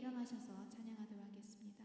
일어나셔서 찬양하도록 하겠습니다.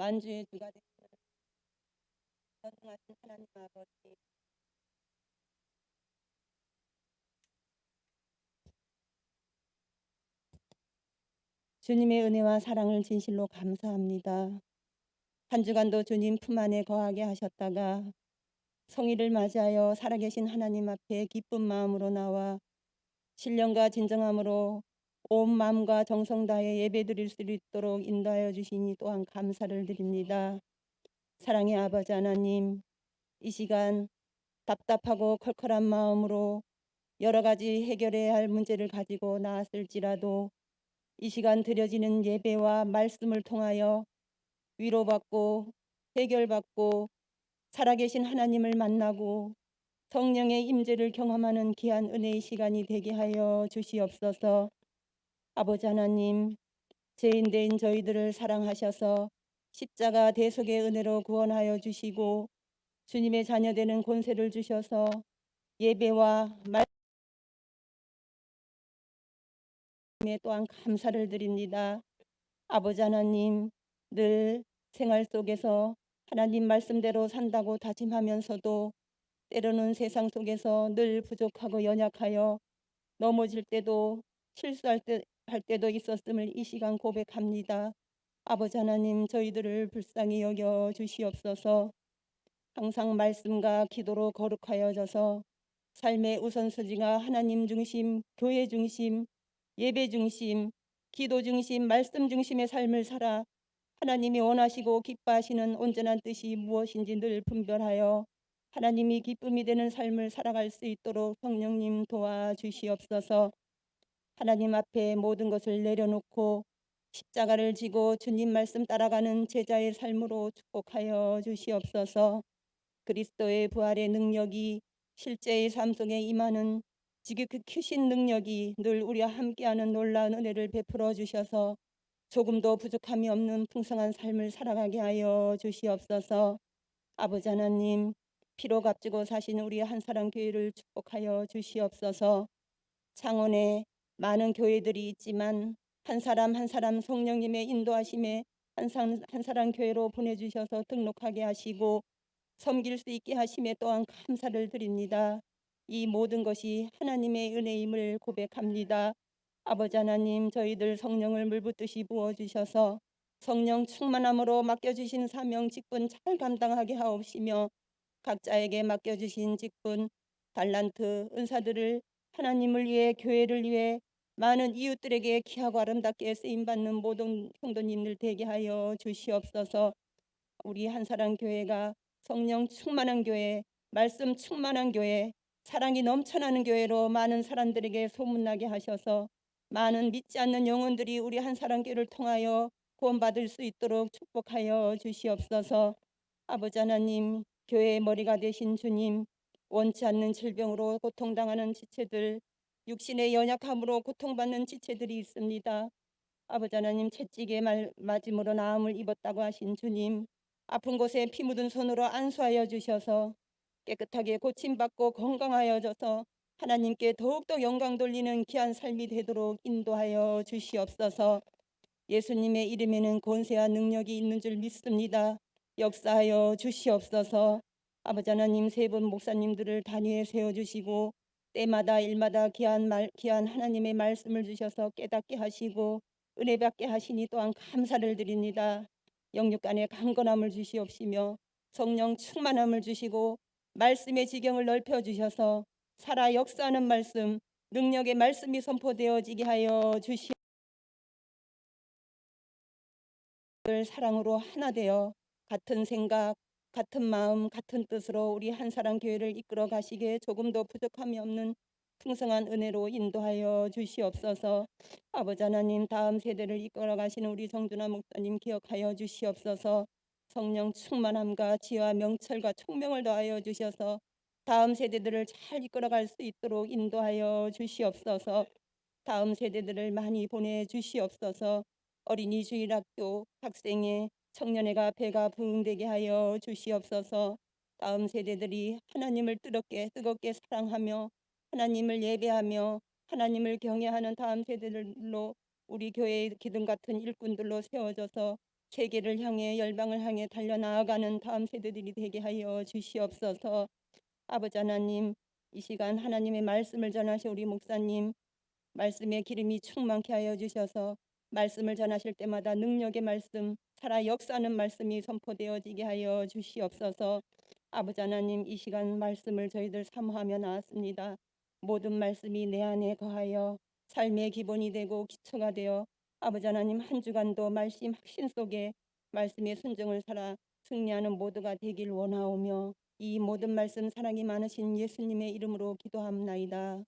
만주의 주가 되시는 전능하신 하나님 아버지, 주님의 은혜와 사랑을 진실로 감사합니다. 한 주간도 주님 품 안에 거하게 하셨다가 성일을 맞이하여 살아계신 하나님 앞에 기쁜 마음으로 나와 신령과 진정함으로 온 마음과 정성 다해 예배드릴 수 있도록 인도하여 주시니 또한 감사를 드립니다. 사랑의 아버지 하나님, 이 시간 답답하고 컬컬한 마음으로 여러 가지 해결해야 할 문제를 가지고 나왔을지라도 이 시간 드려지는 예배와 말씀을 통하여 위로받고 해결받고 살아계신 하나님을 만나고 성령의 임재를 경험하는 귀한 은혜의 시간이 되게 하여 주시옵소서. 아버지 하나님, 죄인된 저희들을 사랑하셔서 십자가 대속의 은혜로 구원하여 주시고 주님의 자녀되는 권세를 주셔서 예배와 말씀에 또한 감사를 드립니다. 아버지 하나님, 늘 생활 속에서 하나님 말씀대로 산다고 다짐하면서도 때로는 세상 속에서 늘 부족하고 연약하여 넘어질 때도 할 때도 있었음을 이 시간 고백합니다. 아버지 하나님, 저희들을 불쌍히 여겨 주시옵소서. 항상 말씀과 기도로 거룩하여져서 삶의 우선순위가 하나님 중심, 교회 중심, 예배 중심, 기도 중심, 말씀 중심의 삶을 살아 하나님이 원하시고 기뻐하시는 온전한 뜻이 무엇인지 늘 분별하여 하나님이 기쁨이 되는 삶을 살아갈 수 있도록 성령님 도와주시옵소서. 하나님 앞에 모든 것을 내려놓고 십자가를 지고 주님 말씀 따라가는 제자의 삶으로 축복하여 주시옵소서. 그리스도의 부활의 능력이 실제의 삶 속에 임하는 지극히 크신 능력이 늘 우리와 함께하는 놀라운 은혜를 베풀어 주셔서 조금도 부족함이 없는 풍성한 삶을 살아가게 하여 주시옵소서. 아버지 하나님, 피로 값지고 사신 우리 한사랑 교회를 축복하여 주시옵소서. 창원에 많은 교회들이 있지만 한 사람 한 사람 성령님의 인도하심에 한 사람 교회로 보내주셔서 등록하게 하시고 섬길 수 있게 하심에 또한 감사를 드립니다. 이 모든 것이 하나님의 은혜임을 고백합니다. 아버지 하나님, 저희들 성령을 물붓듯이 부어주셔서 성령 충만함으로 맡겨주신 사명 직분 잘 감당하게 하옵시며 각자에게 맡겨주신 직분, 달란트, 은사들을 하나님을 위해 교회를 위해 많은 이웃들에게 귀하고 아름답게 쓰임받는 모든 성도님들 되게 하여 주시옵소서. 우리 한사랑 교회가 성령 충만한 교회, 말씀 충만한 교회, 사랑이 넘쳐나는 교회로 많은 사람들에게 소문나게 하셔서 많은 믿지 않는 영혼들이 우리 한사랑 교회를 통하여 구원받을 수 있도록 축복하여 주시옵소서. 아버지 하나님, 교회의 머리가 되신 주님, 원치 않는 질병으로 고통당하는 지체들, 육신의 연약함으로 고통받는 지체들이 있습니다. 아버지 하나님, 채찍에 맞음으로 나음을 입었다고 하신 주님, 아픈 곳에 피 묻은 손으로 안수하여 주셔서 깨끗하게 고침받고 건강하여져서 하나님께 더욱더 영광 돌리는 귀한 삶이 되도록 인도하여 주시옵소서. 예수님의 이름에는 권세와 능력이 있는 줄 믿습니다. 역사하여 주시옵소서. 아버지 하나님, 세 분 목사님들을 단위에 세워주시고 때마다 일마다 귀한 하나님의 말씀을 주셔서 깨닫게 하시고 은혜 받게 하시니 또한 감사를 드립니다. 영육간의 강건함을 주시옵시며 성령 충만함을 주시고 말씀의 지경을 넓혀 주셔서 살아 역사하는 말씀, 능력의 말씀이 선포되어지게 하여 주시옵소서. 사랑으로 하나 되어 같은 생각, 같은 마음, 같은 뜻으로 우리 한사랑 교회를 이끌어 가시기에 조금도 부족함이 없는 풍성한 은혜로 인도하여 주시옵소서. 아버지 하나님, 다음 세대를 이끌어 가시는 우리 정준하 목사님 기억하여 주시옵소서. 성령 충만함과 지혜와 명철과 총명을 더하여 주셔서 다음 세대들을 잘 이끌어갈 수 있도록 인도하여 주시옵소서. 다음 세대들을 많이 보내주시옵소서. 어린이 주일학교 학생회 청년회가 배가 부흥되게 하여 주시옵소서. 다음 세대들이 하나님을 뜨겁게 사랑하며 하나님을 예배하며 하나님을 경외하는 다음 세대들로 우리 교회의 기둥 같은 일꾼들로 세워져서 세계를 향해 열방을 향해 달려나아가는 다음 세대들이 되게 하여 주시옵소서. 아버지 하나님, 이 시간 하나님의 말씀을 전하실 우리 목사님 말씀의 기름이 충만케 하여 주셔서 말씀을 전하실 때마다 능력의 말씀, 살아 역사하는 말씀이 선포되어지게 하여 주시옵소서. 아버지 하나님, 이 시간 말씀을 저희들 사모하며 나왔습니다. 모든 말씀이 내 안에 거하여 삶의 기본이 되고 기초가 되어 아버지 하나님 한 주간도 말씀 확신 속에 말씀의 순종을 살아 승리하는 모두가 되길 원하오며 이 모든 말씀 사랑이 많으신 예수님의 이름으로 기도합나이다.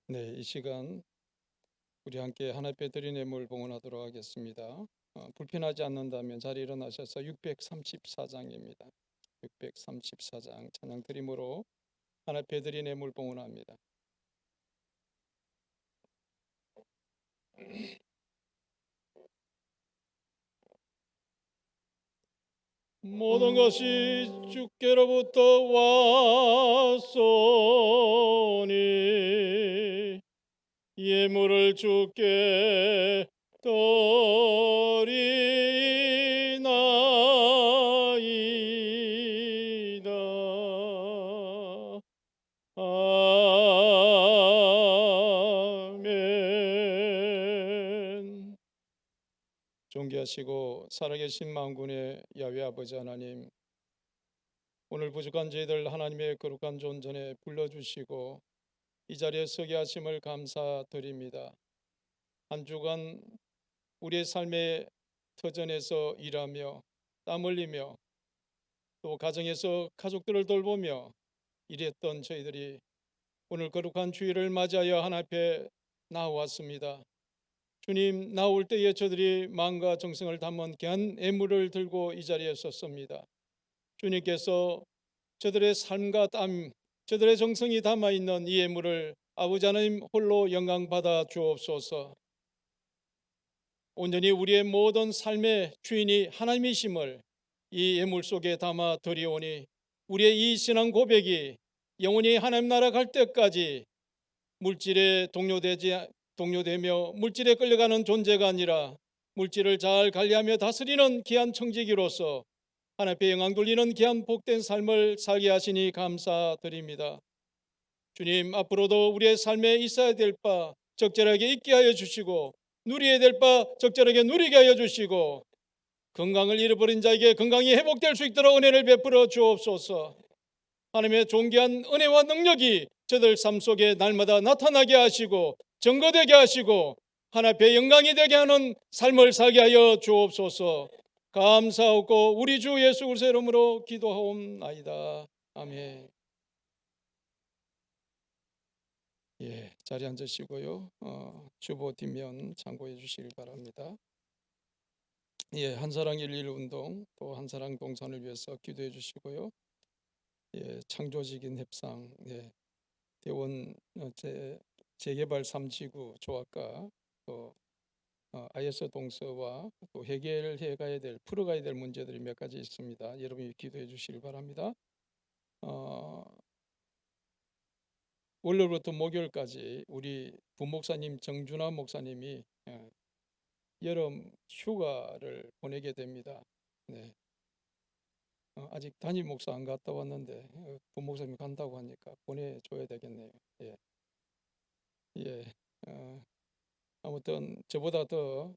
네, 이 시간 우리 함께 하나님께 드린 예물 봉헌하도록 하겠습니다. 불편하지 않는다면 자리 일어나셔서 634장입니다. 634장 찬양 드림으로 하나님께 드린 예물 봉헌합니다. 모든 것이 주께로부터 왔소니 예물을 주께 드리나이다. 아멘. 존귀하시고 살아계신 만군의 야훼 아버지 하나님, 오늘 부족한 저희들 하나님의 거룩한 존전에 불러주시고 이 자리에 서게 하심을 감사드립니다. 한 주간 우리의 삶의 터전에서 일하며 땀 흘리며 또 가정에서 가족들을 돌보며 일했던 저희들이 오늘 거룩한 주일을 맞이하여 하나님 앞에 나왔습니다. 주님, 나올 때에 저들이 마음과 정성을 담은 귀한 예물을 들고 이 자리에 섰습니다. 주님께서 저들의 삶과 땀, 저들의 정성이 담아있는 이 예물을 아버지 하나님 홀로 영광 받아 주옵소서. 온전히 우리의 모든 삶의 주인이 하나님이심을 이 예물 속에 담아 드리오니 우리의 이 신앙 고백이 영원히 하나님 나라 갈 때까지 물질에 동요되며 물질에 끌려가는 존재가 아니라 물질을 잘 관리하며 다스리는 귀한 청지기로서 하나님께 영광 돌리는 귀한 복된 삶을 살게 하시니 감사드립니다. 주님, 앞으로도 우리의 삶에 있어야 될 바 적절하게 있게 하여 주시고 누려야 될 바 적절하게 누리게 하여 주시고 건강을 잃어버린 자에게 건강이 회복될 수 있도록 은혜를 베풀어 주옵소서. 하나님의 존귀한 은혜와 능력이 저들 삶 속에 날마다 나타나게 하시고 증거되게 하시고 하나님의 영광이 되게 하는 삶을 살게 하여 주옵소서. 감사하고 우리 주 예수 그리스도의 이름으로 기도하옵나이다. 아멘. 자리 앉으시고요. 주보 뒷면 참고해 주시길 바랍니다. 한사랑 1.1 운동 또 한사랑 동산을 위해서 기도해 주시고요. 창조적인 협상, 대원 재개발 3지구 조합과 또 IS 동서와 또 해결해 가야 될 풀어가야 될 문제들이 몇 가지 있습니다. 여러분이 기도해 주시길 바랍니다. 월요일부터 목요일까지 우리 부목사님 정준하 목사님이 여름 휴가를 보내게 됩니다. 아직 담임 목사 안 갔다 왔는데 부목사님이 간다고 하니까 보내줘야 되겠네요. 아무튼 저보다 더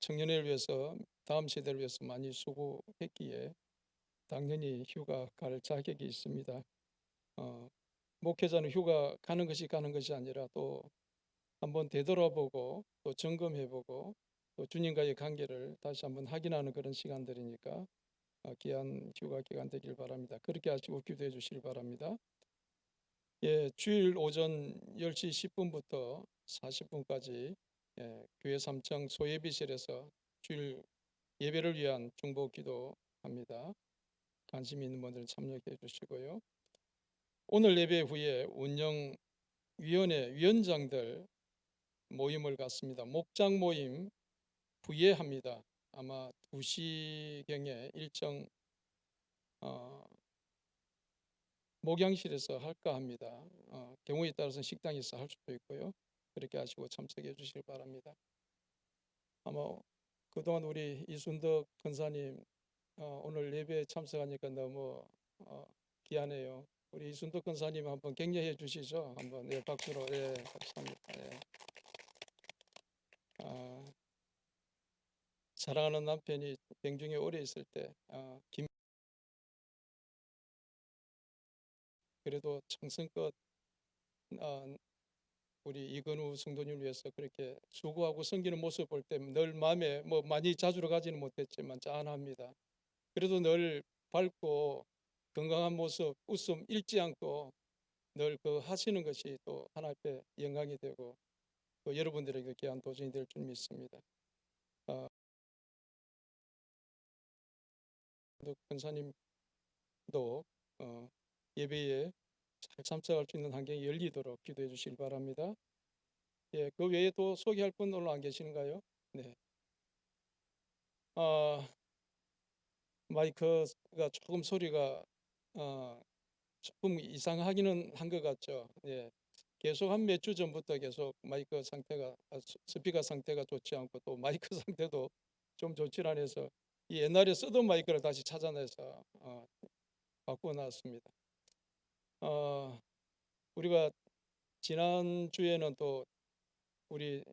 청년을 위해서 다음 세대를 위해서 많이 수고했기에 당연히 휴가 갈 자격이 있습니다. 목회자는 휴가 가는 것이 아니라 또 한번 되돌아보고 또 점검해보고 또 주님과의 관계를 다시 한번 확인하는 그런 시간들이니까 귀한 휴가 기간 되길 바랍니다. 그렇게 하시고 기도해 주시길 바랍니다. 예, 주일 오전 10시 10분부터 40분까지 교회 3층 소예비실에서 주일 예배를 위한 중보 기도합니다. 관심 있는 분들은 참여해 주시고요. 오늘 예배 후에 운영위원회 위원장들 모임을 갖습니다. 목장 모임 후에 합니다. 아마 2시경에 일정 목양실에서 할까 합니다. 경우에 따라서 식당에서 할 수도 있고요. 그렇게 하시고 참석해 주시길 바랍니다. 아마 그동안 우리 이순덕 권사님 오늘 예배에 참석하니까 너무 귀하네요. 우리 이순덕 권사님 한번 격려해 주시죠. 한번 박수로 감사합니다. 사랑하는 남편이 병중에 오래 있을 때 그래도 청승껏 우리 이건우 성도님을 위해서 그렇게 수고하고 섬기는 모습 볼 때 늘 마음에 뭐 많이 자주로 가지는 못했지만 짠합니다. 그래도 늘 밝고 건강한 모습, 웃음 잃지 않고 늘 그 하시는 것이 또 하나님 앞에 영광이 되고 또 여러분들에게 귀한 도전이 될 줄 믿습니다. 권사님도 예배에 잘 참석할 수 있는 환경이 열리도록 기도해 주시길 바랍니다. 예, 그 외에 또 소개할 분 오늘 안 계시는가요? 네. 마이크가 조금 소리가 조금 이상하기는 한 것 같죠. 예. 계속 한 몇 주 전부터 계속 마이크 상태가 스피커 상태가 좋지 않고 또 마이크 상태도 좀 좋지 않아서 이 옛날에 쓰던 마이크를 다시 찾아내서 바꾸어 놨습니다. 우리가 지난 주에는 또 우리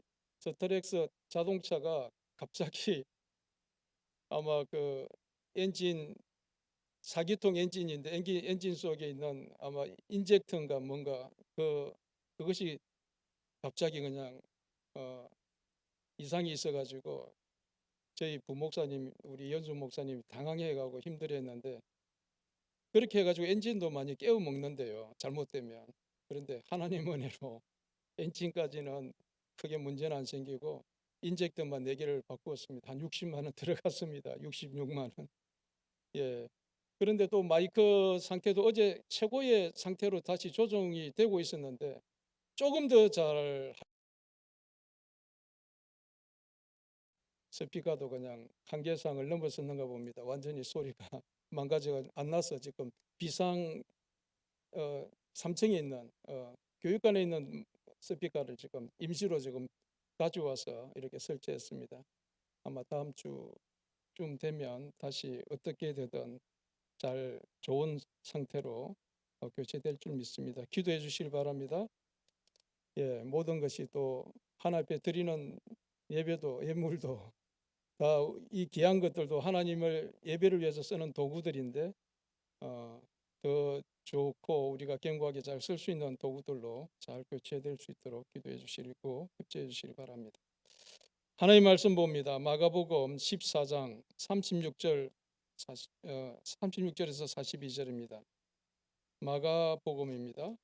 스트렉스 자동차가 갑자기 아마 그 엔진 4기통 엔진인데 엔진 속에 있는 아마 인젝터인가 뭔가 그것이 갑자기 그냥 이상이 있어가지고 저희 부목사님 우리 연수 목사님이 당황해가고 힘들어했는데 그렇게 해가지고 엔진도 많이 깨워 먹는데요. 잘못되면. 그런데 하나님 은혜로 엔진까지는 크게 문제는 안 생기고 인젝터만 4개를 바꾸었습니다. 한 60만 원 들어갔습니다. 66만 원. 예. 그런데 또 마이크 상태도 어제 최고의 상태로 다시 조정이 되고 있었는데 조금 더 잘 스피커도 그냥 한계상을 넘어섰는가 봅니다. 완전히 소리가 망가져 안 나서 지금 비상 3층에 있는 교육관에 있는 스피커를 지금 임시로 지금 가져와서 이렇게 설치했습니다. 아마 다음 주쯤 되면 다시 어떻게 되든 잘 좋은 상태로 교체될 줄 믿습니다. 기도해 주시길 바랍니다. 예, 모든 것이 또 하나님 앞에 드리는 예배도 예물도 다 이 귀한 것들도 하나님을 예배를 위해서 쓰는 도구들인데 더 좋고 우리가 견고하게 잘 쓸 수 있는 도구들로 잘 교체될 수 있도록 기도해 주시고 협조해 주시기 바랍니다. 하나님 말씀 봅니다. 마가복음 14장 36절에서 42절입니다. 마가복음입니다.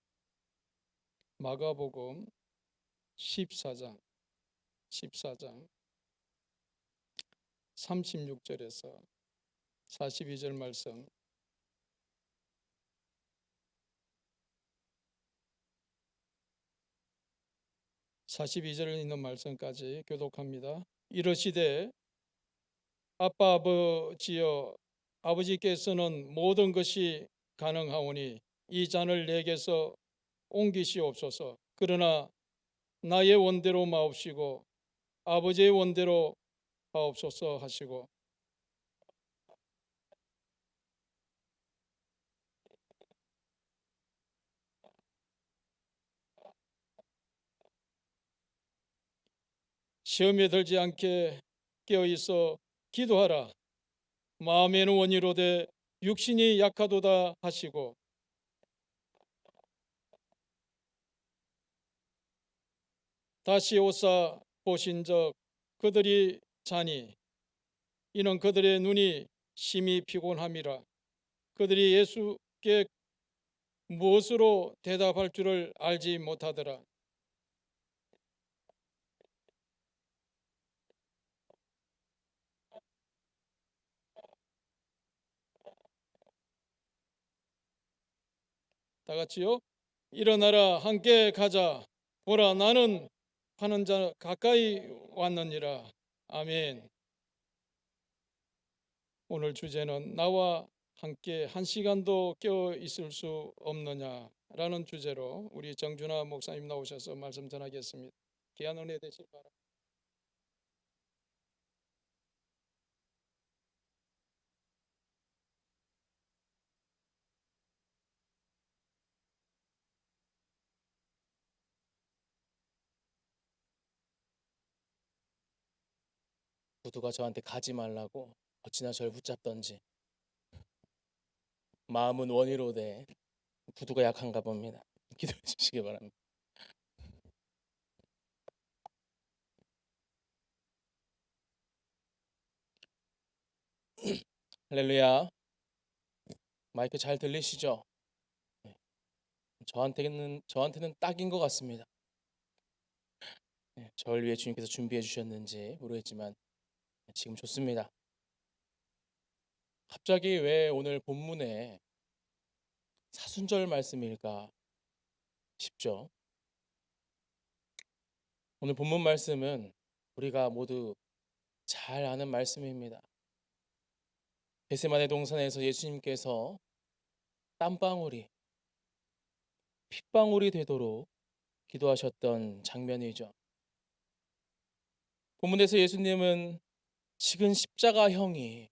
마가복음 14장 36절에서 42절 말씀 42절에 있는 말씀까지 교독합니다. 이르시되 아빠 아버지여 아버지께서는 모든 것이 가능하오니 이 잔을 내게서 옮기시옵소서. 그러나 나의 원대로 마옵시고 아버지의 원대로 하옵소서 하시고 시험에 들지 않게 깨어 있어 기도하라. 마음에는 원이로되 육신이 약하도다 하시고 다시 오사 보신적 그들이 자니 이는 그들의 눈이 심히 피곤함이라. 그들이 예수께 무엇으로 대답할 줄을 알지 못하더라. 다 같이요. 일어나라 함께 가자. 보라 나는 하는 자 가까이 왔느니라. 아멘. 오늘 주제는 나와 함께 한 시간도 깨어 있을 수 없느냐라는 주제로 우리 정준하 목사님 나오셔서 말씀 전하겠습니다. 귀한 은혜 되실 바랍니다. 구두가 저한테 가지 말라고 어찌나 저를 붙잡던지 마음은 원이로되 구두가 약한가 봅니다. 기도해 주시기 바랍니다. 할렐루야. 마이크 잘 들리시죠? 네. 저한테는 딱인 것 같습니다. 네, 저를 위해 주님께서 준비해 주셨는지 모르겠지만 지금 좋습니다. 갑자기 왜 오늘 본문에 사순절 말씀일까 싶죠. 오늘 본문 말씀은 우리가 모두 잘 아는 말씀입니다. 겟세마네 동산에서 예수님께서 땀방울이 핏방울이 되도록 기도하셨던 장면이죠. 본문에서 예수님은 식은 십자가형이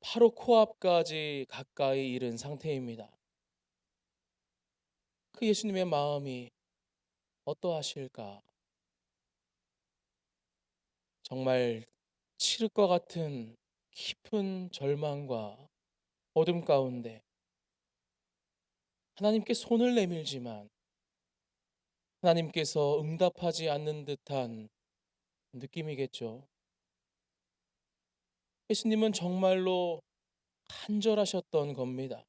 바로 코앞까지 가까이 이른 상태입니다. 그 예수님의 마음이 어떠하실까? 정말 치를 것 같은 깊은 절망과 어둠 가운데 하나님께 손을 내밀지만 하나님께서 응답하지 않는 듯한 느낌이겠죠. 예수님은 정말로 간절하셨던 겁니다.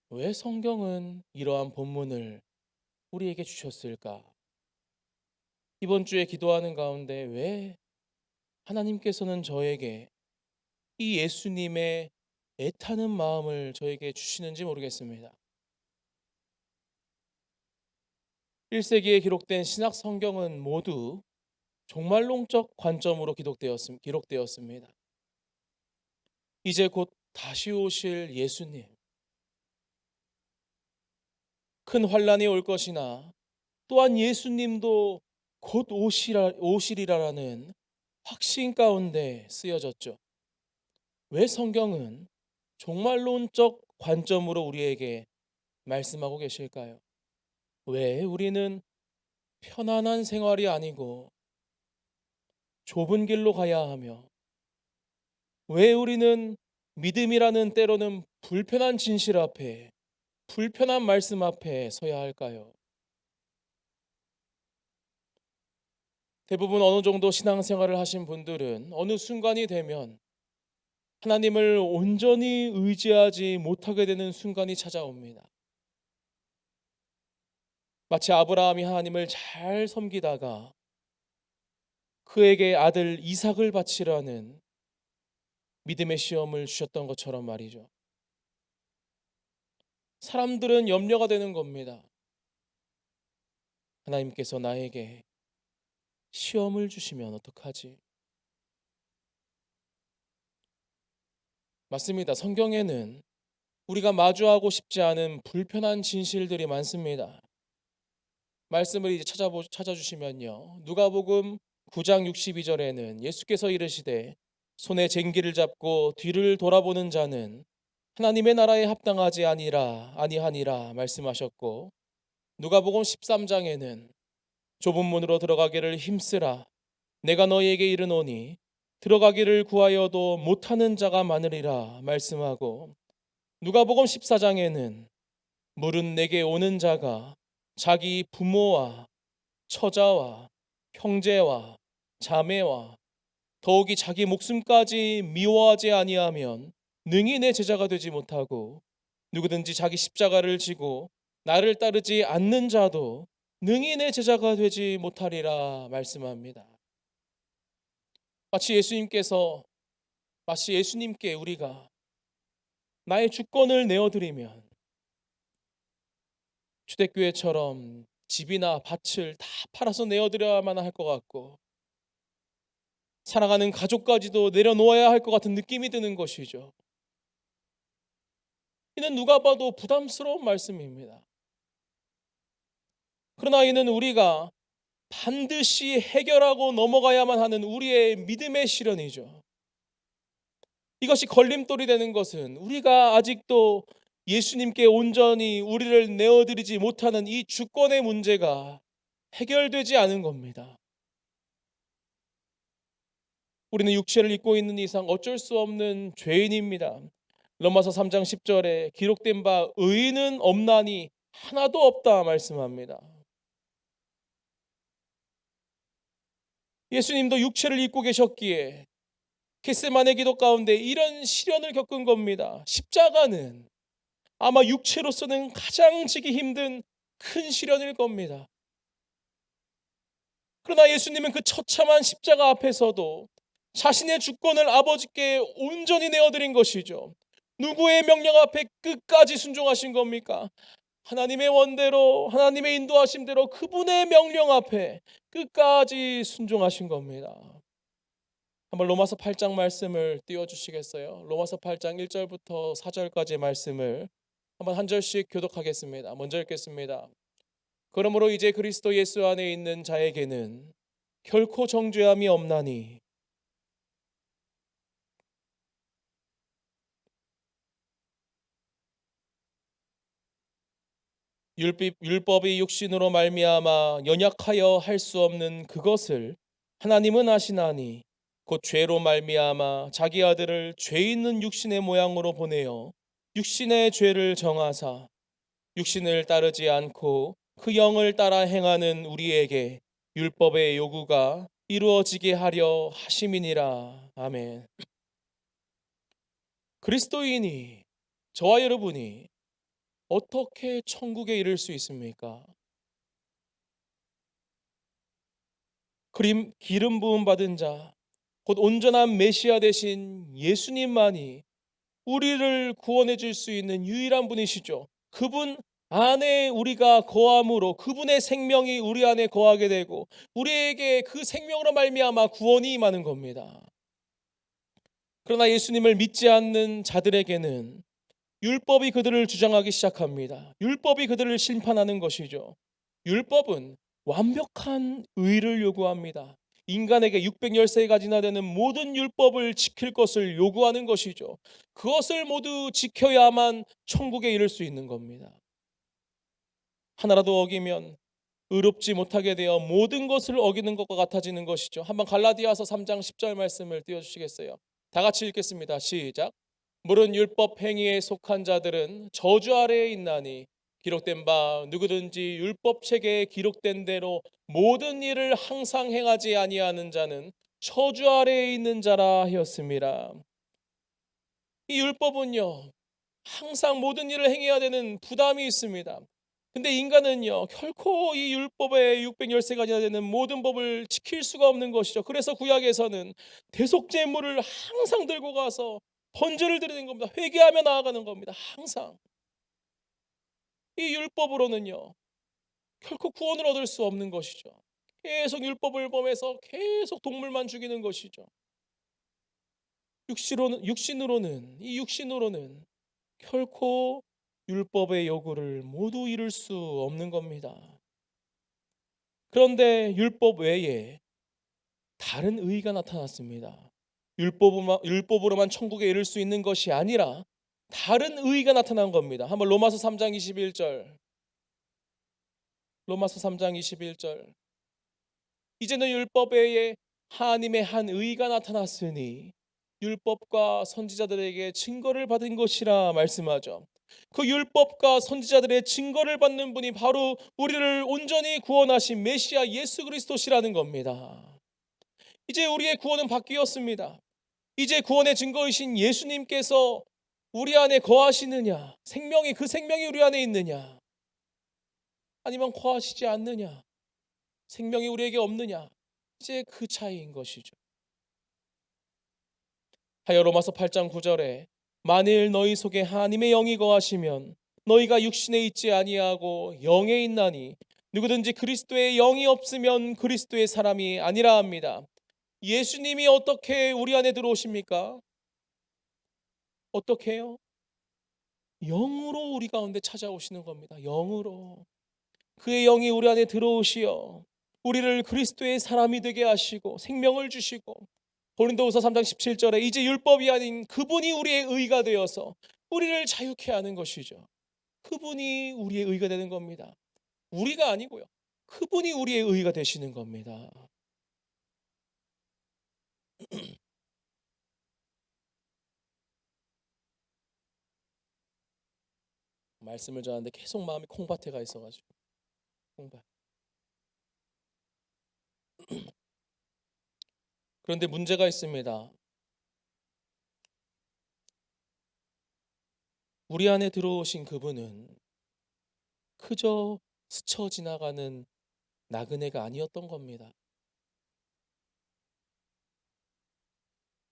왜 성경은 이러한 본문을 우리에게 주셨을까? 이번 주에 기도하는 가운데 왜 하나님께서는 저에게 이 예수님의 애타는 마음을 저에게 주시는지 모르겠습니다. 1세기에 기록된 신약 성경은 모두 종말론적 관점으로 기록되었습니다. 이제 곧 다시 오실 예수님, 큰 환란이 올 것이나 또한 예수님도 곧 오시리라라는 확신 가운데 쓰여졌죠. 왜 성경은 종말론적 관점으로 우리에게 말씀하고 계실까요? 왜 우리는 편안한 생활이 아니고 좁은 길로 가야 하며 왜 우리는 믿음이라는 때로는 불편한 진실 앞에 불편한 말씀 앞에 서야 할까요? 대부분 어느 정도 신앙생활을 하신 분들은 어느 순간이 되면 하나님을 온전히 의지하지 못하게 되는 순간이 찾아옵니다. 마치 아브라함이 하나님을 잘 섬기다가 그에게 아들 이삭을 바치라는 믿음의 시험을 주셨던 것처럼 말이죠. 사람들은 염려가 되는 겁니다. 하나님께서 나에게 시험을 주시면 어떡하지? 맞습니다. 성경에는 우리가 마주하고 싶지 않은 불편한 진실들이 많습니다. 말씀을 이제 찾아주시면요. 누가복음 9장 62절에는 예수께서 이르시되 손에 쟁기를 잡고 뒤를 돌아보는 자는 하나님의 나라에 합당하지 아니하니라 말씀하셨고, 누가복음 13장에는 좁은 문으로 들어가기를 힘쓰라 내가 너희에게 이르노니 들어가기를 구하여도 못하는 자가 많으리라 말씀하고, 누가복음 14장에는 물은 내게 오는 자가 자기 부모와 처자와 형제와 자매와 더욱이 자기 목숨까지 미워하지 아니하면 능히 내 제자가 되지 못하고, 누구든지 자기 십자가를 지고 나를 따르지 않는 자도 능히 내 제자가 되지 못하리라 말씀합니다. 마치 예수님께 우리가 나의 주권을 내어드리면 주택교회처럼 집이나 밭을 다 팔아서 내어드려야만 할 것 같고, 사랑하는 가족까지도 내려놓아야 할 것 같은 느낌이 드는 것이죠. 이는 누가 봐도 부담스러운 말씀입니다. 그러나 이는 우리가 반드시 해결하고 넘어가야만 하는 우리의 믿음의 시련이죠. 이것이 걸림돌이 되는 것은 우리가 아직도 예수님께 온전히 우리를 내어드리지 못하는 이 주권의 문제가 해결되지 않은 겁니다. 우리는 육체를 입고 있는 이상 어쩔 수 없는 죄인입니다. 로마서 3장 10절에 기록된 바 의인은 없나니 하나도 없다 말씀합니다. 예수님도 육체를 입고 계셨기에 겟세마네 기도 가운데 이런 시련을 겪은 겁니다. 십자가는 아마 육체로서는 가장 지기 힘든 큰 시련일 겁니다. 그러나 예수님은 그 처참한 십자가 앞에서도 자신의 주권을 아버지께 온전히 내어드린 것이죠. 누구의 명령 앞에 끝까지 순종하신 겁니까? 하나님의 원대로, 하나님의 인도하심대로 그분의 명령 앞에 끝까지 순종하신 겁니다. 한번 로마서 8장 말씀을 띄워주시겠어요? 로마서 8장 1절부터 4절까지의 말씀을 한번 한 절씩 교독하겠습니다. 먼저 읽겠습니다. 그러므로 이제 그리스도 예수 안에 있는 자에게는 결코 정죄함이 없나니 율법이 육신으로 말미암아 연약하여 할 수 없는 그것을 하나님은 아시나니 곧 죄로 말미암아 자기 아들을 죄 있는 육신의 모양으로 보내어 육신의 죄를 정하사 육신을 따르지 않고 그 영을 따라 행하는 우리에게 율법의 요구가 이루어지게 하려 하심이니라. 아멘. 그리스도인이, 저와 여러분이 어떻게 천국에 이를 수 있습니까? 기름 부음 받은 자, 곧 온전한 메시아 되신 예수님만이 우리를 구원해 줄 수 있는 유일한 분이시죠. 그분 안에 우리가 거함으로 그분의 생명이 우리 안에 거하게 되고 우리에게 그 생명으로 말미암아 구원이 임하는 겁니다. 그러나 예수님을 믿지 않는 자들에게는 율법이 그들을 주장하기 시작합니다. 율법이 그들을 심판하는 것이죠. 율법은 완벽한 의를 요구합니다. 인간에게 613가지나 되는 모든 율법을 지킬 것을 요구하는 것이죠. 그것을 모두 지켜야만 천국에 이를 수 있는 겁니다. 하나라도 어기면 의롭지 못하게 되어 모든 것을 어기는 것과 같아지는 것이죠. 한번 갈라디아서 3장 10절 말씀을 띄워주시겠어요? 다 같이 읽겠습니다. 시작. 물은 율법 행위에 속한 자들은 저주 아래에 있나니 기록된 바 누구든지 율법 책에 기록된 대로 모든 일을 항상 행하지 아니하는 자는 저주 아래에 있는 자라 하였습니다. 이 율법은요, 항상 모든 일을 행해야 되는 부담이 있습니다. 근데 인간은요, 결코 이 율법의 613가지나 되는 모든 법을 지킬 수가 없는 것이죠. 그래서 구약에서는 대속제물을 항상 들고 가서 번제를 드리는 겁니다. 회개하며 나아가는 겁니다. 항상. 이 율법으로는요, 결코 구원을 얻을 수 없는 것이죠. 계속 율법을 범해서 계속 동물만 죽이는 것이죠. 육신으로는 결코 율법의 요구를 모두 이룰 수 없는 겁니다. 그런데 율법 외에 다른 의의가 나타났습니다. 율법으로만 천국에 이를 수 있는 것이 아니라 다른 의의가 나타난 겁니다. 한번 로마서 3장 21절. 로마서 3장 21절. 이제는 율법 외에 하나님의 한 의가 나타났으니 율법과 선지자들에게 증거를 받은 것이라 말씀하죠. 그 율법과 선지자들의 증거를 받는 분이 바로 우리를 온전히 구원하신 메시아 예수 그리스도시라는 겁니다. 이제 우리의 구원은 바뀌었습니다. 이제 구원의 증거이신 예수님께서 우리 안에 거하시느냐, 그 생명이 우리 안에 있느냐, 아니면 거하시지 않느냐, 생명이 우리에게 없느냐, 이제 그 차이인 것이죠. 하여 로마서 8장 9절에 만일 너희 속에 하나님의 영이 거하시면 너희가 육신에 있지 아니하고 영에 있나니 누구든지 그리스도의 영이 없으면 그리스도의 사람이 아니라 합니다. 예수님이 어떻게 우리 안에 들어오십니까? 어떻게 해요? 영으로 우리 가운데 찾아오시는 겁니다. 영으로. 그의 영이 우리 안에 들어오시어 우리를 그리스도의 사람이 되게 하시고 생명을 주시고, 고린도후서 3장 17절에 이제 율법이 아닌 그분이 우리의 의가 되어서 우리를 자유케 하는 것이죠. 그분이 우리의 의가 되는 겁니다. 우리가 아니고요. 그분이 우리의 의가 되시는 겁니다. 말씀을 전하는데 계속 마음이 콩밭에 가 있어가지고 콩밭. 그런데 문제가 있습니다. 우리 안에 들어오신 그분은 그저 스쳐 지나가는 나그네가 아니었던 겁니다.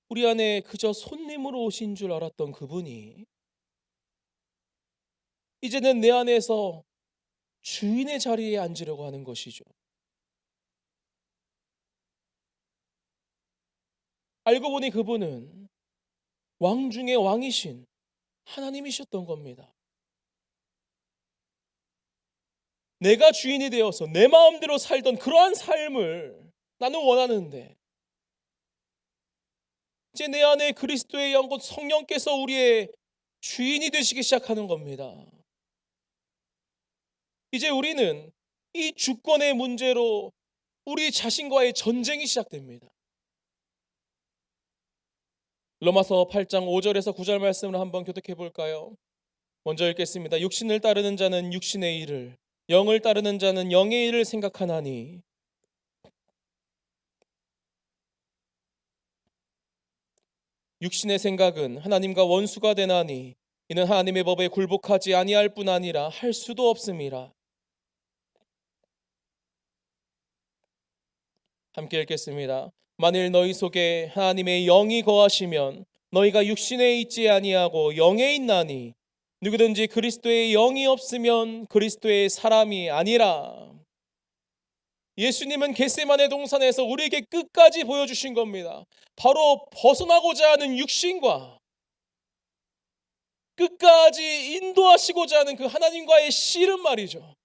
우리 안에 그저 손님으로 오신 줄 알았던 그분이 이제는 내 안에서 주인의 자리에 앉으려고 하는 것이죠. 알고 보니 그분은 왕 중의 왕이신 하나님이셨던 겁니다. 내가 주인이 되어서 내 마음대로 살던 그러한 삶을 나는 원하는데 이제 내 안에 그리스도의 영 곧 성령께서 우리의 주인이 되시기 시작하는 겁니다. 이제 우리는 이 주권의 문제로 우리 자신과의 전쟁이 시작됩니다. 로마서 8장 5절에서 9절 말씀을 한번 교독해 볼까요? 먼저 읽겠습니다. 육신을 따르는 자는 육신의 일을, 영을 따르는 자는 영의 일을 생각하나니 육신의 생각은 하나님과 원수가 되나니 이는 하나님의 법에 굴복하지 아니할 뿐 아니라 할 수도 없음이라. 함께 읽겠습니다. 만일 너희 속에 하나님의 영이 거하시면 너희가 육신에 있지 아니하고 영에 있나니 누구든지 그리스도의 영이 없으면 그리스도의 사람이 아니라. 예수님은 겟세마네 동산에서 우리에게 끝까지 보여주신 겁니다. 바로 벗어나고자 하는 육신과 끝까지 인도하시고자 하는 그 하나님과의 씨름 말이죠.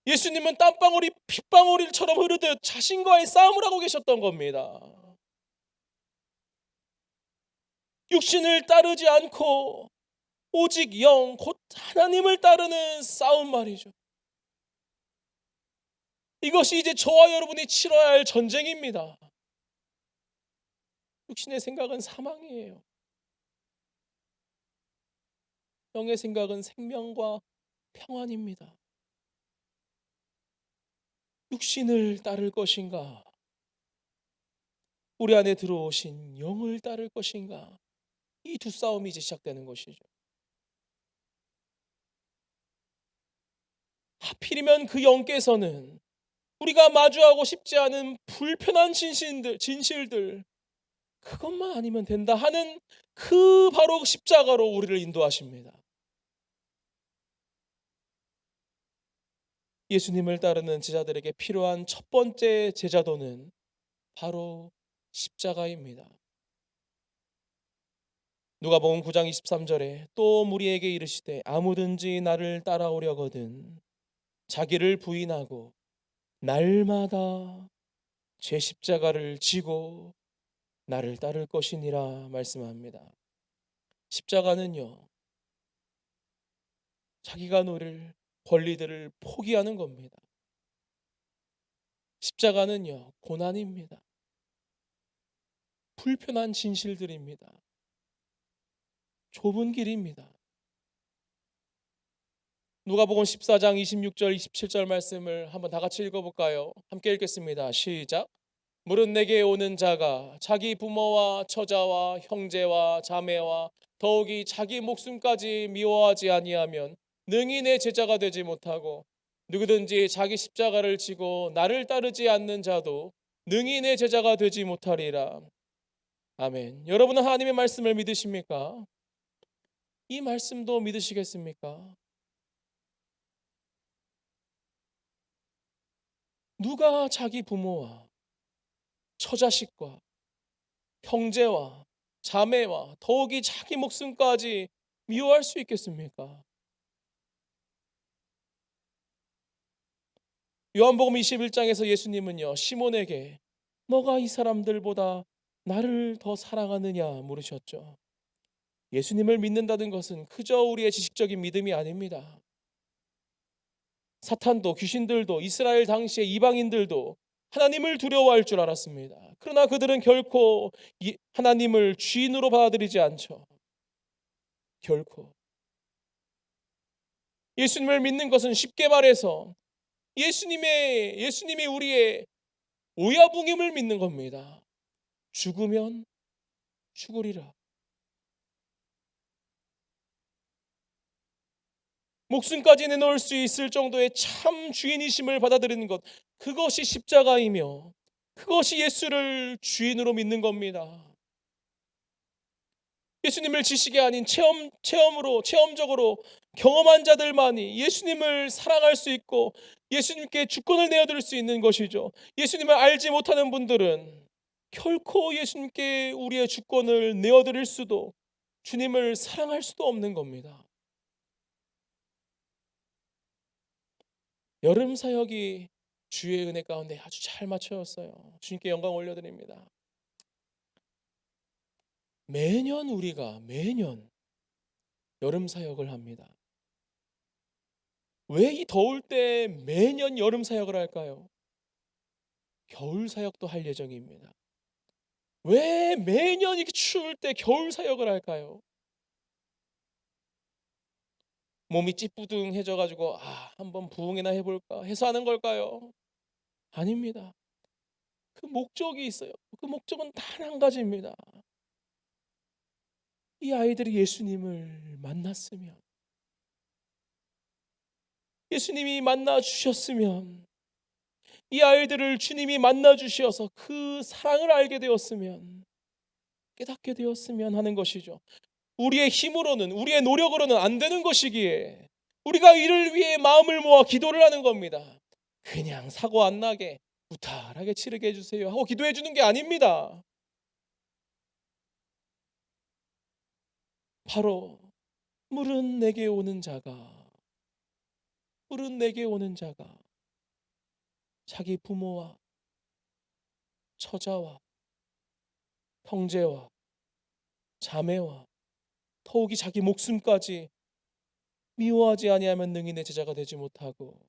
예수님은 땀방울이 핏방울처럼 흐르듯 자신과의 싸움을 하고 계셨던 겁니다. 육신을 따르지 않고 오직 영, 곧 하나님을 따르는 싸움 말이죠. 이것이 이제 저와 여러분이 치러야 할 전쟁입니다. 육신의 생각은 사망이에요. 영의 생각은 생명과 평안입니다. 육신을 따를 것인가? 우리 안에 들어오신 영을 따를 것인가? 이 두 싸움이 이제 시작되는 것이죠. 하필이면 그 영께서는 우리가 마주하고 싶지 않은 불편한 진실들 그것만 아니면 된다 하는 그 바로 십자가로 우리를 인도하십니다. 예수님을 따르는 제자들에게 필요한 첫 번째 제자도는 바로 십자가입니다. 누가복음 9장 23절에 또 무리에게 이르시되 아무든지 나를 따라오려거든 자기를 부인하고 날마다 제 십자가를 지고 나를 따를 것이니라 말씀합니다. 십자가는요, 자기가 누릴 권리들을 포기하는 겁니다. 십자가는요, 고난입니다. 불편한 진실들입니다. 좁은 길입니다. 누가복음 14장 26절 27절 말씀을 한번 다 같이 읽어볼까요? 함께 읽겠습니다. 시작. 무릇 내게 오는 자가 자기 부모와 처자와 형제와 자매와 더욱이 자기 목숨까지 미워하지 아니하면 능히 내 제자가 되지 못하고, 누구든지 자기 십자가를 지고 나를 따르지 않는 자도 능히 내 제자가 되지 못하리라. 아멘. 여러분은 하나님의 말씀을 믿으십니까? 이 말씀도 믿으시겠습니까? 누가 자기 부모와 처자식과 형제와 자매와 더욱이 자기 목숨까지 미워할 수 있겠습니까? 요한복음 21장에서 예수님은요, 시몬에게 너가 이 사람들보다 나를 더 사랑하느냐 물으셨죠. 예수님을 믿는다는 것은 그저 우리의 지식적인 믿음이 아닙니다. 사탄도 귀신들도 이스라엘 당시의 이방인들도 하나님을 두려워할 줄 알았습니다. 그러나 그들은 결코 하나님을 주인으로 받아들이지 않죠. 결코. 예수님을 믿는 것은 쉽게 말해서 예수님이 우리의 오야붕임을 믿는 겁니다. 죽으면 죽으리라. 목숨까지 내놓을 수 있을 정도의 참 주인이심을 받아들이는 것, 그것이 십자가이며 그것이 예수를 주인으로 믿는 겁니다. 예수님을 지식이 아닌 체험적으로 경험한 자들만이 예수님을 사랑할 수 있고 예수님께 주권을 내어드릴 수 있는 것이죠. 예수님을 알지 못하는 분들은 결코 예수님께 우리의 주권을 내어드릴 수도, 주님을 사랑할 수도 없는 겁니다. 여름 사역이 주의 은혜 가운데 아주 잘 맞춰졌어요. 주님께 영광 올려드립니다. 우리가 매년 여름 사역을 합니다. 왜 이 더울 때 매년 여름 사역을 할까요? 겨울 사역도 할 예정입니다. 왜 매년 이렇게 추울 때 겨울 사역을 할까요? 몸이 찌뿌둥해져 가지고 한번 부흥이나 해볼까 해서 하는 걸까요? 아닙니다. 그 목적이 있어요. 그 목적은 단 한 가지입니다. 이 아이들이 예수님을 만났으면, 예수님이 만나 주셨으면, 이 아이들을 주님이 만나 주셔서 그 사랑을 알게 되었으면, 깨닫게 되었으면 하는 것이죠. 우리의 힘으로는, 우리의 노력으로는 안 되는 것이기에 우리가 이를 위해 마음을 모아 기도를 하는 겁니다. 그냥 사고 안 나게 무탈하게 치르게 해주세요 하고 기도해 주는 게 아닙니다. 바로 물은 내게 오는 자가 자기 부모와 처자와 형제와 자매와 더욱이 자기 목숨까지 미워하지 아니하면 능히 내 제자가 되지 못하고,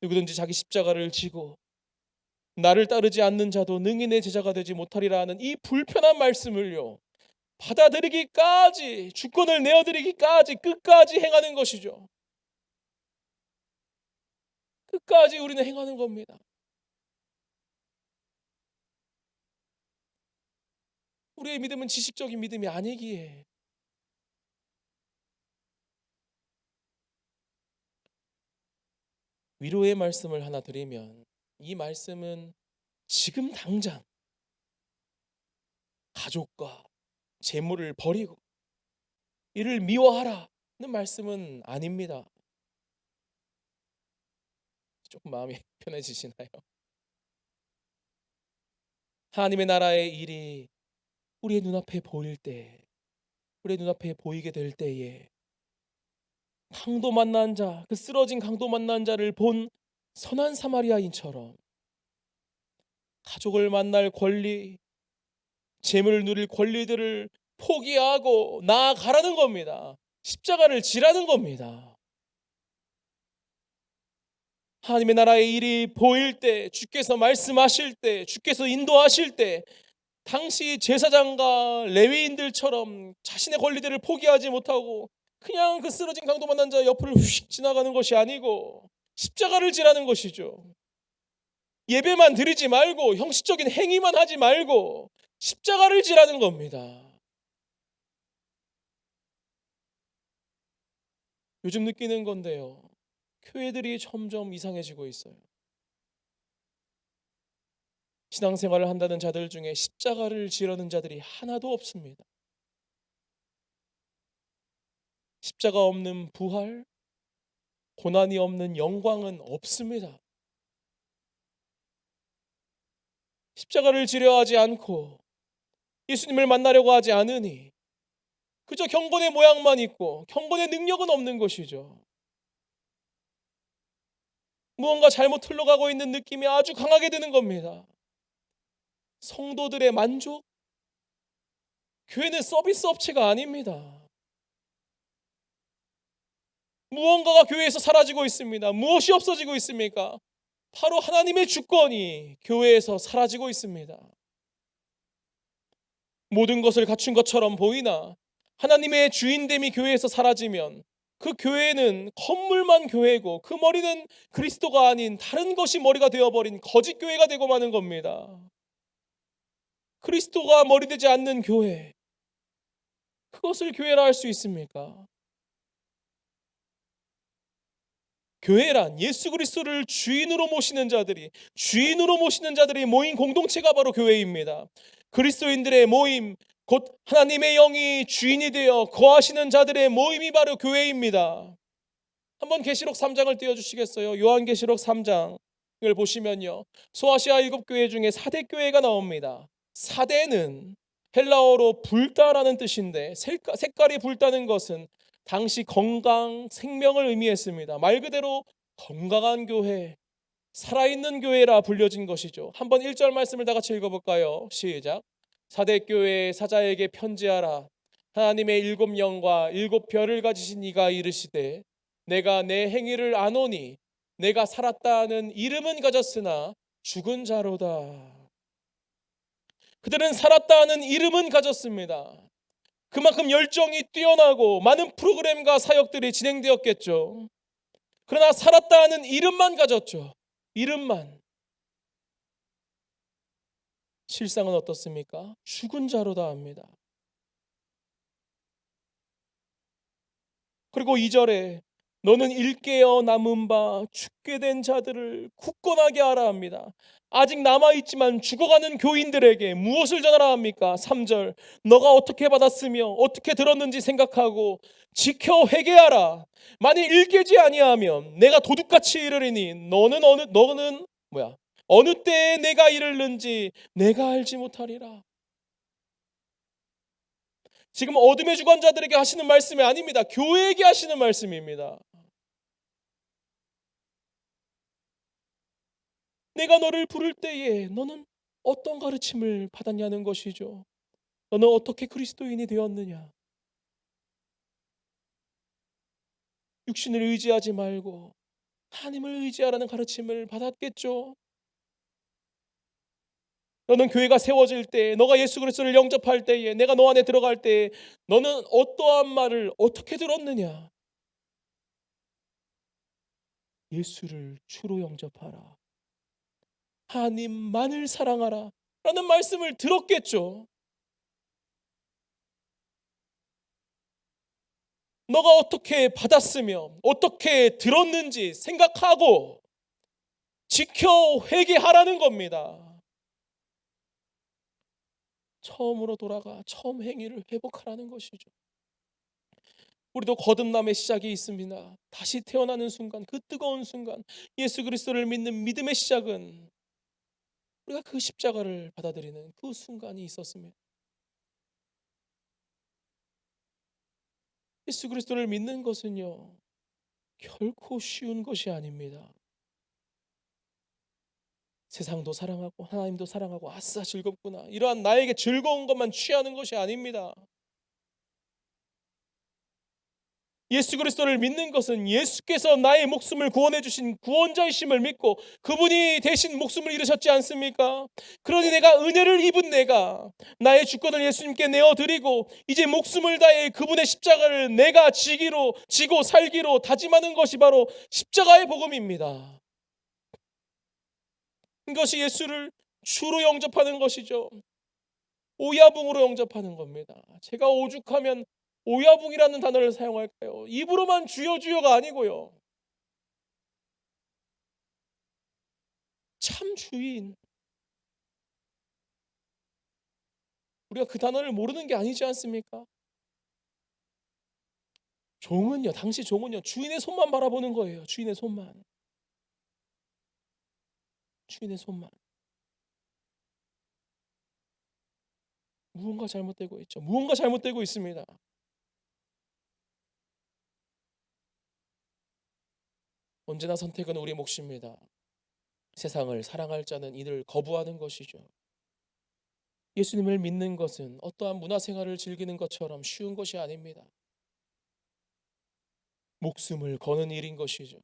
누구든지 자기 십자가를 지고 나를 따르지 않는 자도 능히 내 제자가 되지 못하리라는 이 불편한 말씀을요, 받아들이기까지, 주권을 내어드리기까지 끝까지 행하는 것이죠. 끝까지 우리는 행하는 겁니다. 우리의 믿음은 지식적인 믿음이 아니기에 위로의 말씀을 하나 드리면, 이 말씀은 지금 당장 가족과 재물을 버리고 이를 미워하라는 말씀은 아닙니다. 조금 마음이 편해지시나요? 하나님의 나라의 일이 우리의 눈앞에 보일 때, 우리의 눈앞에 보이게 될 때에 강도 만난 자, 그 쓰러진 강도 만난 자를 본 선한 사마리아인처럼 가족을 만날 권리, 재물을 누릴 권리들을 포기하고 나아가라는 겁니다. 십자가를 지라는 겁니다. 하나님의 나라의 일이 보일 때, 주께서 말씀하실 때, 주께서 인도하실 때, 당시 제사장과 레위인들처럼 자신의 권리들을 포기하지 못하고 그냥 그 쓰러진 강도 만난 자 옆을 휙 지나가는 것이 아니고 십자가를 지라는 것이죠. 예배만 드리지 말고 형식적인 행위만 하지 말고 십자가를 지라는 겁니다. 요즘 느끼는 건데요. 교회들이 점점 이상해지고 있어요. 신앙생활을 한다는 자들 중에 십자가를 지르는 자들이 하나도 없습니다. 십자가 없는 부활, 고난이 없는 영광은 없습니다. 십자가를 지려 하지 않고 예수님을 만나려고 하지 않으니 그저 경건의 모양만 있고 경건의 능력은 없는 것이죠. 무언가 잘못 흘러가고 있는 느낌이 아주 강하게 드는 겁니다. 성도들의 만족? 교회는 서비스 업체가 아닙니다. 무언가가 교회에서 사라지고 있습니다. 무엇이 없어지고 있습니까? 바로 하나님의 주권이 교회에서 사라지고 있습니다. 모든 것을 갖춘 것처럼 보이나 하나님의 주인됨이 교회에서 사라지면 그 교회는 건물만 교회고 그 머리는 그리스도가 아닌 다른 것이 머리가 되어버린 거짓 교회가 되고 마는 겁니다. 그리스도가 머리 되지 않는 교회, 그것을 교회라 할 수 있습니까? 교회란 예수 그리스도를 주인으로 모시는 자들이 모인 공동체가 바로 교회입니다. 그리스도인들의 모임, 곧 하나님의 영이 주인이 되어 거하시는 자들의 모임이 바로 교회입니다. 한번 계시록 3장을 띄워주시겠어요? 요한계시록 3장을 보시면요, 소아시아 7교회 중에 사대 교회가 나옵니다. 사대는 헬라어로 불다라는 뜻인데 색깔이 불다는 것은 당시 건강, 생명을 의미했습니다. 말 그대로 건강한 교회, 살아있는 교회라 불려진 것이죠. 한번 1절 말씀을 다 같이 읽어볼까요? 시작. 사대교회의 사자에게 편지하라. 하나님의 7영과 7별을 가지신 이가 이르시되 내가 내 행위를 아노니 내가 살았다는 이름은 가졌으나 죽은 자로다. 그들은 살았다는 이름은 가졌습니다. 그만큼 열정이 뛰어나고 많은 프로그램과 사역들이 진행되었겠죠. 그러나 살았다는 이름만 가졌죠. 이름만. 실상은 어떻습니까? 죽은 자로다 합니다. 그리고 2절에 너는 일깨어 남은 바 죽게 된 자들을 굳건하게 하라 합니다. 아직 남아있지만 죽어가는 교인들에게 무엇을 전하라 합니까? 3절 너가 어떻게 받았으며 어떻게 들었는지 생각하고 지켜 회개하라. 만일 일깨지 아니하면 내가 도둑같이 이르리니 너는 어느 때에 내가 이르는지 내가 알지 못하리라. 지금 어둠의 주관자들에게 하시는 말씀이 아닙니다. 교회에게 하시는 말씀입니다. 내가 너를 부를 때에 너는 어떤 가르침을 받았냐는 것이죠. 너는 어떻게 그리스도인이 되었느냐. 육신을 의지하지 말고 하나님을 의지하라는 가르침을 받았겠죠. 너는 교회가 세워질 때, 너가 예수 그리스도를 영접할 때에, 내가 너 안에 들어갈 때에 너는 어떠한 말을 어떻게 들었느냐. 예수를 주로 영접하라. 하나님만을 사랑하라 라는 말씀을 들었겠죠. 너가 어떻게 받았으며 어떻게 들었는지 생각하고 지켜 회개하라는 겁니다. 처음으로 돌아가 처음 행위를 회복하라는 것이죠. 우리도 거듭남의 시작이 있습니다. 다시 태어나는 순간, 그 뜨거운 순간, 예수 그리스도를 믿는 믿음의 시작은 우리가 그 십자가를 받아들이는 그 순간이 있었습니다. 예수 그리스도를 믿는 것은요, 결코 쉬운 것이 아닙니다. 세상도 사랑하고 하나님도 사랑하고 아싸 즐겁구나, 이러한 나에게 즐거운 것만 취하는 것이 아닙니다. 예수 그리스도를 믿는 것은 예수께서 나의 목숨을 구원해 주신 구원자이심을 믿고 그분이 대신 목숨을 잃으셨지 않습니까? 그러니 내가 은혜를 입은 내가 나의 주권을 예수님께 내어드리고 이제 목숨을 다해 그분의 십자가를 내가 지고 살기로 다짐하는 것이 바로 십자가의 복음입니다. 이것이 예수를 주로 영접하는 것이죠. 오야붕으로 영접하는 겁니다. 제가 오죽하면 오야붕이라는 단어를 사용할까요? 입으로만 주여 주여가 아니고요. 참 주인. 우리가 그 단어를 모르는 게 아니지 않습니까? 종은요, 당시 종은요, 주인의 손만 바라보는 거예요. 주인의 손만. 주인의 손만. 무언가 잘못되고 있죠. 무언가 잘못되고 있습니다. 언제나 선택은 우리 몫입니다. 세상을 사랑할 자는 이를 거부하는 것이죠. 예수님을 믿는 것은 어떠한 문화생활을 즐기는 것처럼 쉬운 것이 아닙니다. 목숨을 거는 일인 것이죠.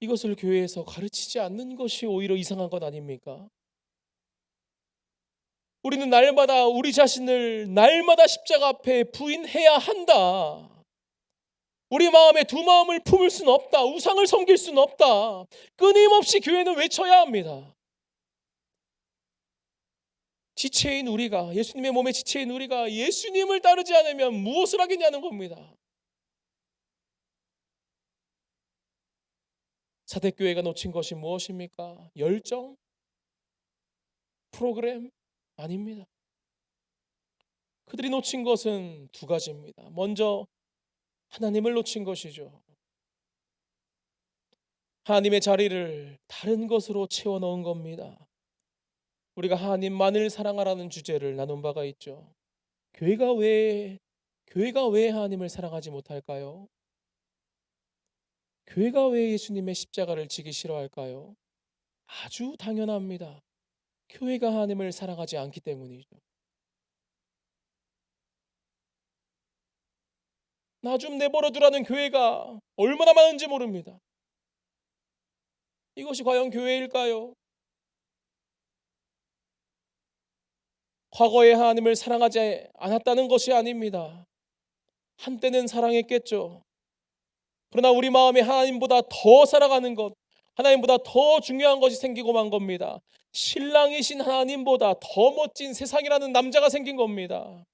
이것을 교회에서 가르치지 않는 것이 오히려 이상한 것 아닙니까? 우리는 날마다 우리 자신을 날마다 십자가 앞에 부인해야 한다. 우리 마음에 두 마음을 품을 수는 없다. 우상을 섬길 수는 없다. 끊임없이 교회는 외쳐야 합니다. 지체인 우리가, 예수님의 몸에 지체인 우리가 예수님을 따르지 않으면 무엇을 하겠냐는 겁니다. 사대교회가 놓친 것이 무엇입니까? 열정? 프로그램? 아닙니다. 그들이 놓친 것은 두 가지입니다. 먼저 하나님을 놓친 것이죠. 하나님의 자리를 다른 것으로 채워 넣은 겁니다. 우리가 하나님만을 사랑하라는 주제를 나눈 바가 있죠. 교회가 왜 하나님을 사랑하지 못할까요? 교회가 왜 예수님의 십자가를 지기 싫어할까요? 아주 당연합니다. 교회가 하나님을 사랑하지 않기 때문이죠. 나 좀 내버려 두라는 교회가 얼마나 많은지 모릅니다. 이것이 과연 교회일까요? 과거에 하나님을 사랑하지 않았다는 것이 아닙니다. 한때는 사랑했겠죠. 그러나 우리 마음에 하나님보다 더 사랑하는 것, 하나님보다 더 중요한 것이 생기고 만 겁니다. 신랑이신 하나님보다 더 멋진 세상이라는 남자가 생긴 겁니다.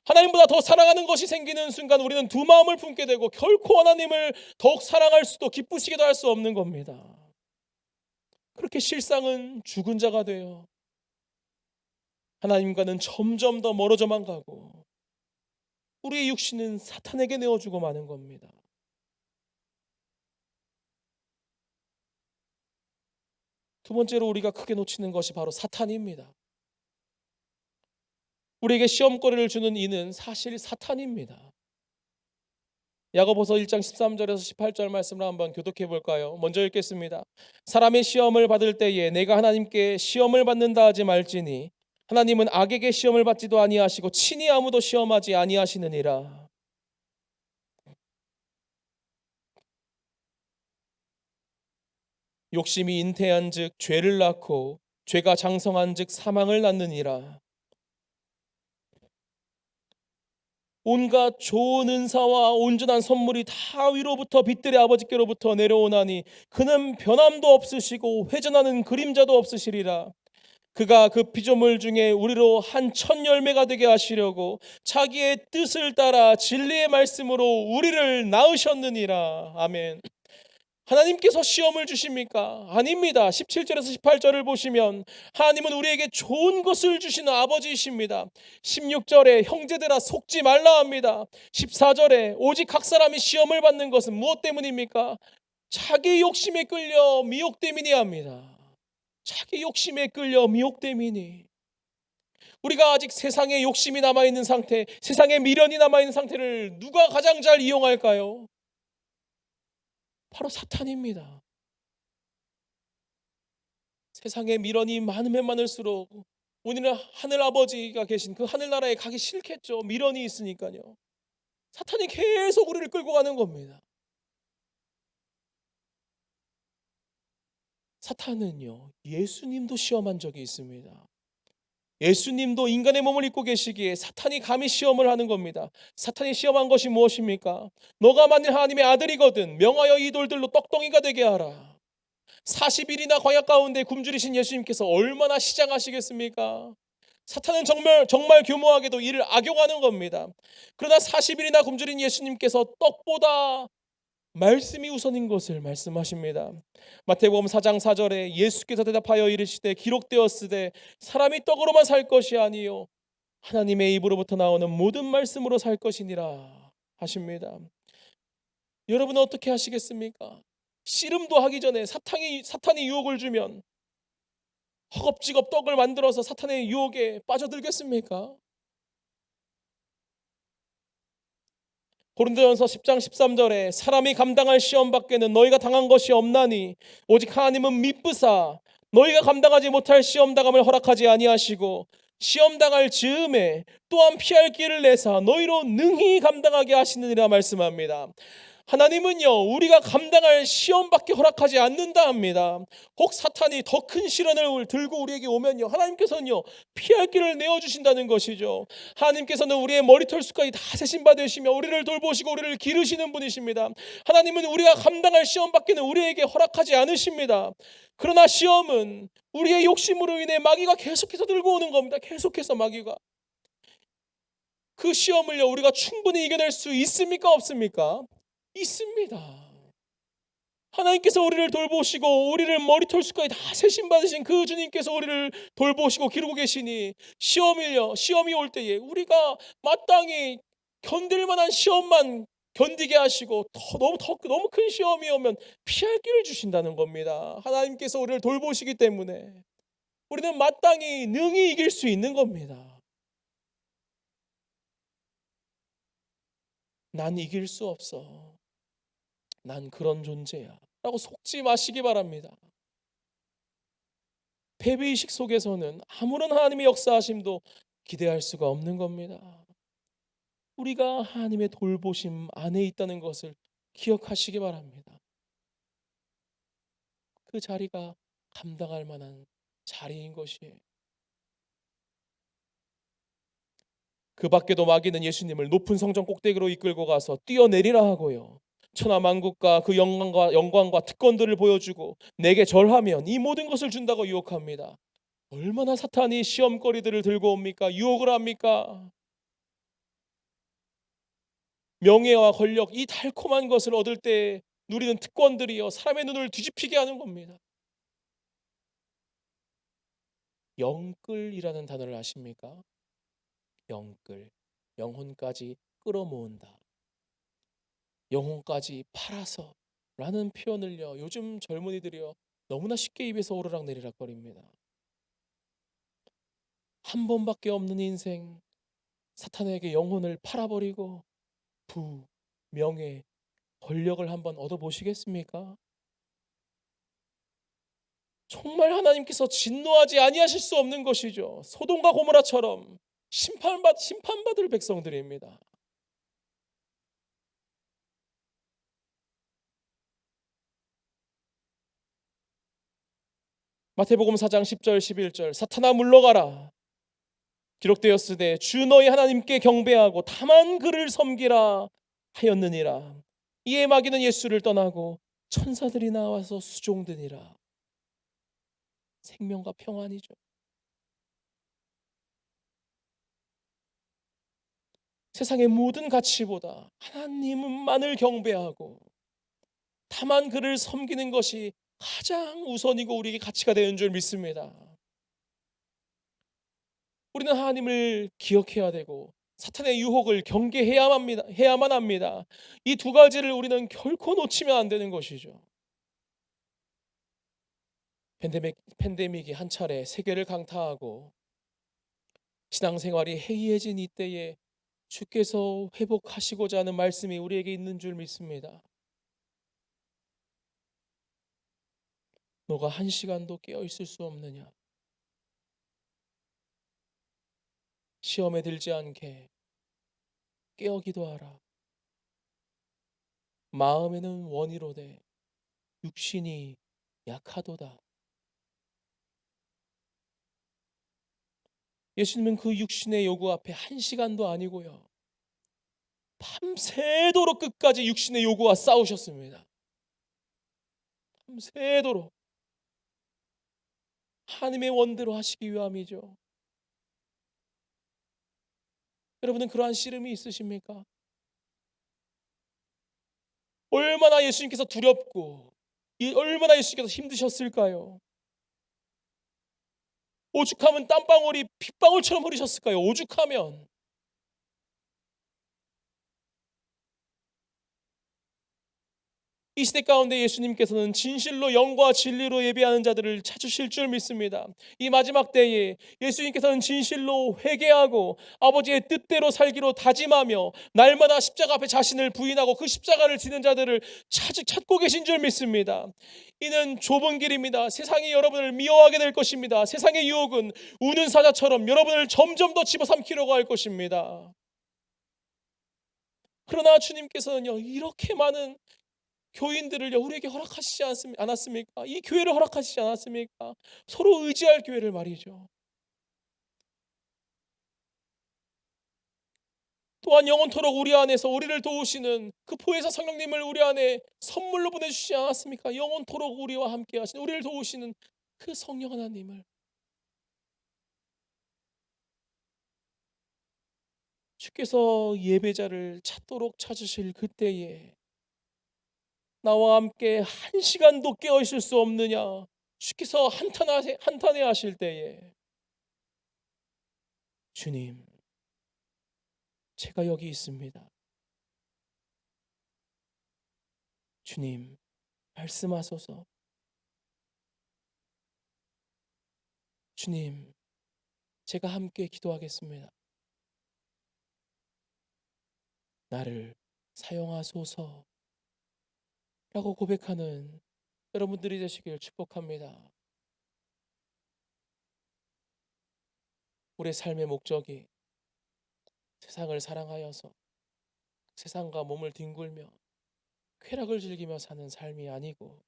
하나님보다 더 사랑하는 것이 생기는 순간 우리는 두 마음을 품게 되고 결코 하나님을 더욱 사랑할 수도 기쁘시게도 할 수 없는 겁니다. 그렇게 실상은 죽은 자가 돼요. 하나님과는 점점 더 멀어져만 가고 우리의 육신은 사탄에게 내어주고 마는 겁니다. 두 번째로 우리가 크게 놓치는 것이 바로 사탄입니다. 우리에게 시험거리를 주는 이는 사실 사탄입니다. 야고보서 1장 13절에서 18절 말씀을 한번 교독해 볼까요? 먼저 읽겠습니다. 사람의 시험을 받을 때에 내가 하나님께 시험을 받는다 하지 말지니 하나님은 악에게 시험을 받지도 아니하시고 친히 아무도 시험하지 아니하시느니라. 욕심이 잉태한즉 죄를 낳고 죄가 장성한즉 사망을 낳느니라. 온갖 좋은 은사와 온전한 선물이 다 위로부터 빛들의 아버지께로부터 내려오나니 그는 변함도 없으시고 회전하는 그림자도 없으시리라. 그가 그 피조물 중에 우리로 한 첫 열매가 되게 하시려고 자기의 뜻을 따라 진리의 말씀으로 우리를 낳으셨느니라. 아멘. 하나님께서 시험을 주십니까? 아닙니다. 17절에서 18절을 보시면 하나님은 우리에게 좋은 것을 주시는 아버지이십니다. 16절에 형제들아 속지 말라 합니다. 14절에 오직 각 사람이 시험을 받는 것은 무엇 때문입니까? 자기 욕심에 끌려 미혹 때문이 합니다. 자기 욕심에 끌려 미혹 때문이. 우리가 아직 세상에 욕심이 남아있는 상태, 세상에 미련이 남아있는 상태를 누가 가장 잘 이용할까요? 바로 사탄입니다. 세상에 미련이 많으면 많을수록 우리는 하늘 아버지가 계신 그 하늘나라에 가기 싫겠죠. 미련이 있으니까요. 사탄이 계속 우리를 끌고 가는 겁니다. 사탄은요, 예수님도 시험한 적이 있습니다. 예수님도 인간의 몸을 입고 계시기에 사탄이 감히 시험을 하는 겁니다. 사탄이 시험한 것이 무엇입니까? 너가 만일 하나님의 아들이거든 명하여 이 돌들로 떡덩이가 되게 하라. 40일이나 광야 가운데 굶주리신 예수님께서 얼마나 시장하시겠습니까? 사탄은 정말 교묘하게도 이를 악용하는 겁니다. 그러나 40일이나 굶주린 예수님께서 떡보다 말씀이 우선인 것을 말씀하십니다. 마태복음 4장 4절에 예수께서 대답하여 이르시되 기록되었으되 사람이 떡으로만 살 것이 아니요 하나님의 입으로부터 나오는 모든 말씀으로 살 것이니라 하십니다. 여러분은 어떻게 하시겠습니까? 씨름도 하기 전에 사탄이 유혹을 주면 허겁지겁 떡을 만들어서 사탄의 유혹에 빠져들겠습니까? 고린도전서 10장 13절에 사람이 감당할 시험 밖에는 너희가 당한 것이 없나니 오직 하나님은 미쁘사 너희가 감당하지 못할 시험 당함을 허락하지 아니하시고 시험 당할 즈음에 또한 피할 길을 내사 너희로 능히 감당하게 하시느니라 말씀합니다. 하나님은요 우리가 감당할 시험밖에 허락하지 않는다 합니다. 혹 사탄이 더 큰 시련을 들고 우리에게 오면요 하나님께서는요 피할 길을 내어주신다는 것이죠. 하나님께서는 우리의 머리털수까지 다 세신 받으시며 우리를 돌보시고 우리를 기르시는 분이십니다. 하나님은 우리가 감당할 시험밖에는 우리에게 허락하지 않으십니다. 그러나 시험은 우리의 욕심으로 인해 마귀가 계속해서 들고 오는 겁니다. 계속해서 마귀가. 그 시험을요 우리가 충분히 이겨낼 수 있습니까 없습니까? 있습니다. 하나님께서 우리를 돌보시고 우리를 머리털수까지 다 세심 받으신 그 주님께서 우리를 돌보시고 기르고 계시니 시험이 올 때에 우리가 마땅히 견딜 만한 시험만 견디게 하시고 너무 큰 시험이 오면 피할 길을 주신다는 겁니다. 하나님께서 우리를 돌보시기 때문에 우리는 마땅히 능히 이길 수 있는 겁니다. 난 이길 수 없어. 난 그런 존재야 라고 속지 마시기 바랍니다. 패배의식 속에서는 아무런 하나님의 역사하심도 기대할 수가 없는 겁니다. 우리가 하나님의 돌보심 안에 있다는 것을 기억하시기 바랍니다. 그 자리가 감당할 만한 자리인 것이에요. 그 밖에도 마귀는 예수님을 높은 성전 꼭대기로 이끌고 가서 뛰어내리라 하고요. 천하만국과 그 영광과 특권들을 보여주고 내게 절하면 이 모든 것을 준다고 유혹합니다. 얼마나 사탄이 시험거리들을 들고 옵니까? 유혹을 합니까? 명예와 권력 이 달콤한 것을 얻을 때 누리는 특권들이요 사람의 눈을 뒤집히게 하는 겁니다. 영끌이라는 단어를 아십니까? 영끌, 영혼까지 끌어모은다. 영혼까지 팔아서 라는 표현을요 요즘 젊은이들이요 너무나 쉽게 입에서 오르락 내리락 거립니다. 한 번밖에 없는 인생 사탄에게 영혼을 팔아버리고 부, 명예, 권력을 한번 얻어보시겠습니까? 정말 하나님께서 진노하지 아니하실 수 없는 것이죠. 소돔과 고모라처럼 심판받을 백성들입니다. 마태복음 4장 10절 11절 사탄아 물러가라. 기록되었으되 주 너희 하나님께 경배하고 다만 그를 섬기라 하였느니라. 이에 마귀는 예수를 떠나고 천사들이 나와서 수종드니라. 생명과 평안이죠. 세상의 모든 가치보다 하나님만을 경배하고 다만 그를 섬기는 것이 가장 우선이고 우리에게 가치가 되는 줄 믿습니다. 우리는 하나님을 기억해야 되고 사탄의 유혹을 해야만 합니다. 이 두 가지를 우리는 결코 놓치면 안 되는 것이죠. 팬데믹이 한 차례 세계를 강타하고 신앙생활이 해이해진 이때에 주께서 회복하시고자 하는 말씀이 우리에게 있는 줄 믿습니다. 너가 한 시간도 깨어 있을 수 없느냐? 시험에 들지 않게 깨어 기도하라. 마음에는 원이로되 육신이 약하도다. 예수님은 그 육신의 요구 앞에 1시간도 아니고요, 밤새도록 끝까지 육신의 요구와 싸우셨습니다. 밤새도록 하나님의 원대로 하시기 위함이죠. 여러분은 그러한 씨름이 있으십니까? 얼마나 예수님께서 두렵고 얼마나 예수님께서 힘드셨을까요? 오죽하면 땀방울이 핏방울처럼 흐르셨을까요? 오죽하면. 이 시대 가운데 예수님께서는 진실로 영과 진리로 예배하는 자들을 찾으실 줄 믿습니다. 이 마지막 때에 예수님께서는 진실로 회개하고 아버지의 뜻대로 살기로 다짐하며 날마다 십자가 앞에 자신을 부인하고 그 십자가를 지는 자들을 찾고 계신 줄 믿습니다. 이는 좁은 길입니다. 세상이 여러분을 미워하게 될 것입니다. 세상의 유혹은 우는 사자처럼 여러분을 점점 더 집어삼키려고 할 것입니다. 그러나 주님께서는요, 이렇게 많은 교인들을요 우리에게 허락하시지 않았습니까? 이 교회를 허락하시지 않았습니까? 서로 의지할 교회를 말이죠. 또한 영원토록 우리 안에서 우리를 도우시는 그 보혜사 성령님을 우리 안에 선물로 보내주시지 않았습니까? 영원토록 우리와 함께 하시는, 우리를 도우시는 그 성령 하나님을 주께서 예배자를 찾도록 찾으실 그때에 나와 함께 1시간도 깨어 있을 수 없느냐, 주께서 한탄해 하실 때에 주님, 제가 여기 있습니다. 주님, 말씀하소서. 주님, 제가 함께 기도하겠습니다. 나를 사용하소서 라고 고백하는 여러분들이 되시길 축복합니다. 우리의 삶의 목적이 세상을 사랑하여서 세상과 몸을 뒹굴며 쾌락을 즐기며 사는 삶이 아니고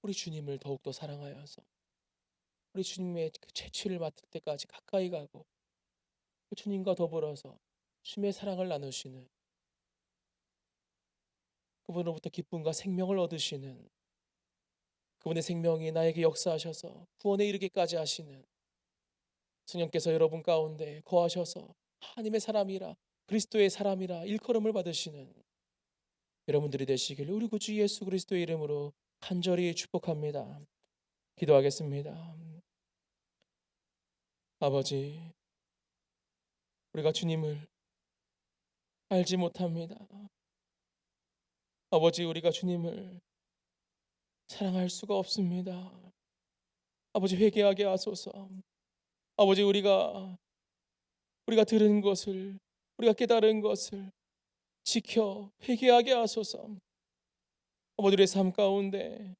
우리 주님을 더욱더 사랑하여서 우리 주님의 그 채취를 맡을 때까지 가까이 가고 그 주님과 더불어서 주님의 사랑을 나누시는, 그분으로부터 기쁨과 생명을 얻으시는, 그분의 생명이 나에게 역사하셔서 구원에 이르기까지 하시는 성령께서 여러분 가운데 거하셔서 하나님의 사람이라, 그리스도의 사람이라 일컬음을 받으시는 여러분들이 되시길 우리 구주 예수 그리스도의 이름으로 간절히 축복합니다. 기도하겠습니다. 아버지, 우리가 주님을 알지 못합니다. 아버지, 우리가 주님을 사랑할 수가 없습니다. 아버지, 회개하게 하소서. 아버지, 우리가 들은 것을, 우리가 깨달은 것을 지켜 회개하게 하소서. 아버지의 삶 가운데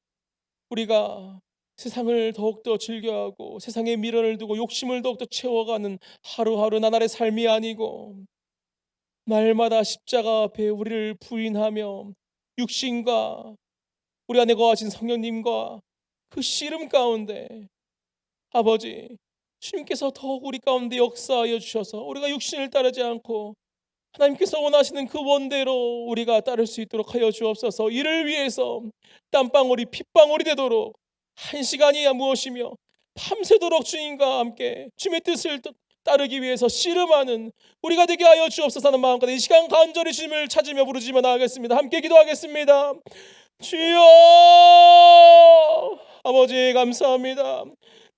우리가 세상을 더욱더 즐겨하고 세상에 미련을 두고 욕심을 더욱더 채워가는 하루하루 나날의 삶이 아니고 날마다 십자가 앞에 우리를 부인하며 육신과 우리 안에 거하신 성령님과 그 씨름 가운데 아버지, 주님께서 더욱 우리 가운데 역사하여 주셔서 우리가 육신을 따르지 않고 하나님께서 원하시는 그 원대로 우리가 따를 수 있도록 하여 주옵소서. 이를 위해서 땀방울이 핏방울이 되도록 1시간이야 무엇이며 밤새도록 주님과 함께 주님의 뜻을 따르기 위해서 씨름하는 우리가 되게 하여 주옵소서 하는 마음과 이 시간 간절히 주님을 찾으며 부르짖어 나가겠습니다. 함께 기도하겠습니다. 주여, 아버지 감사합니다.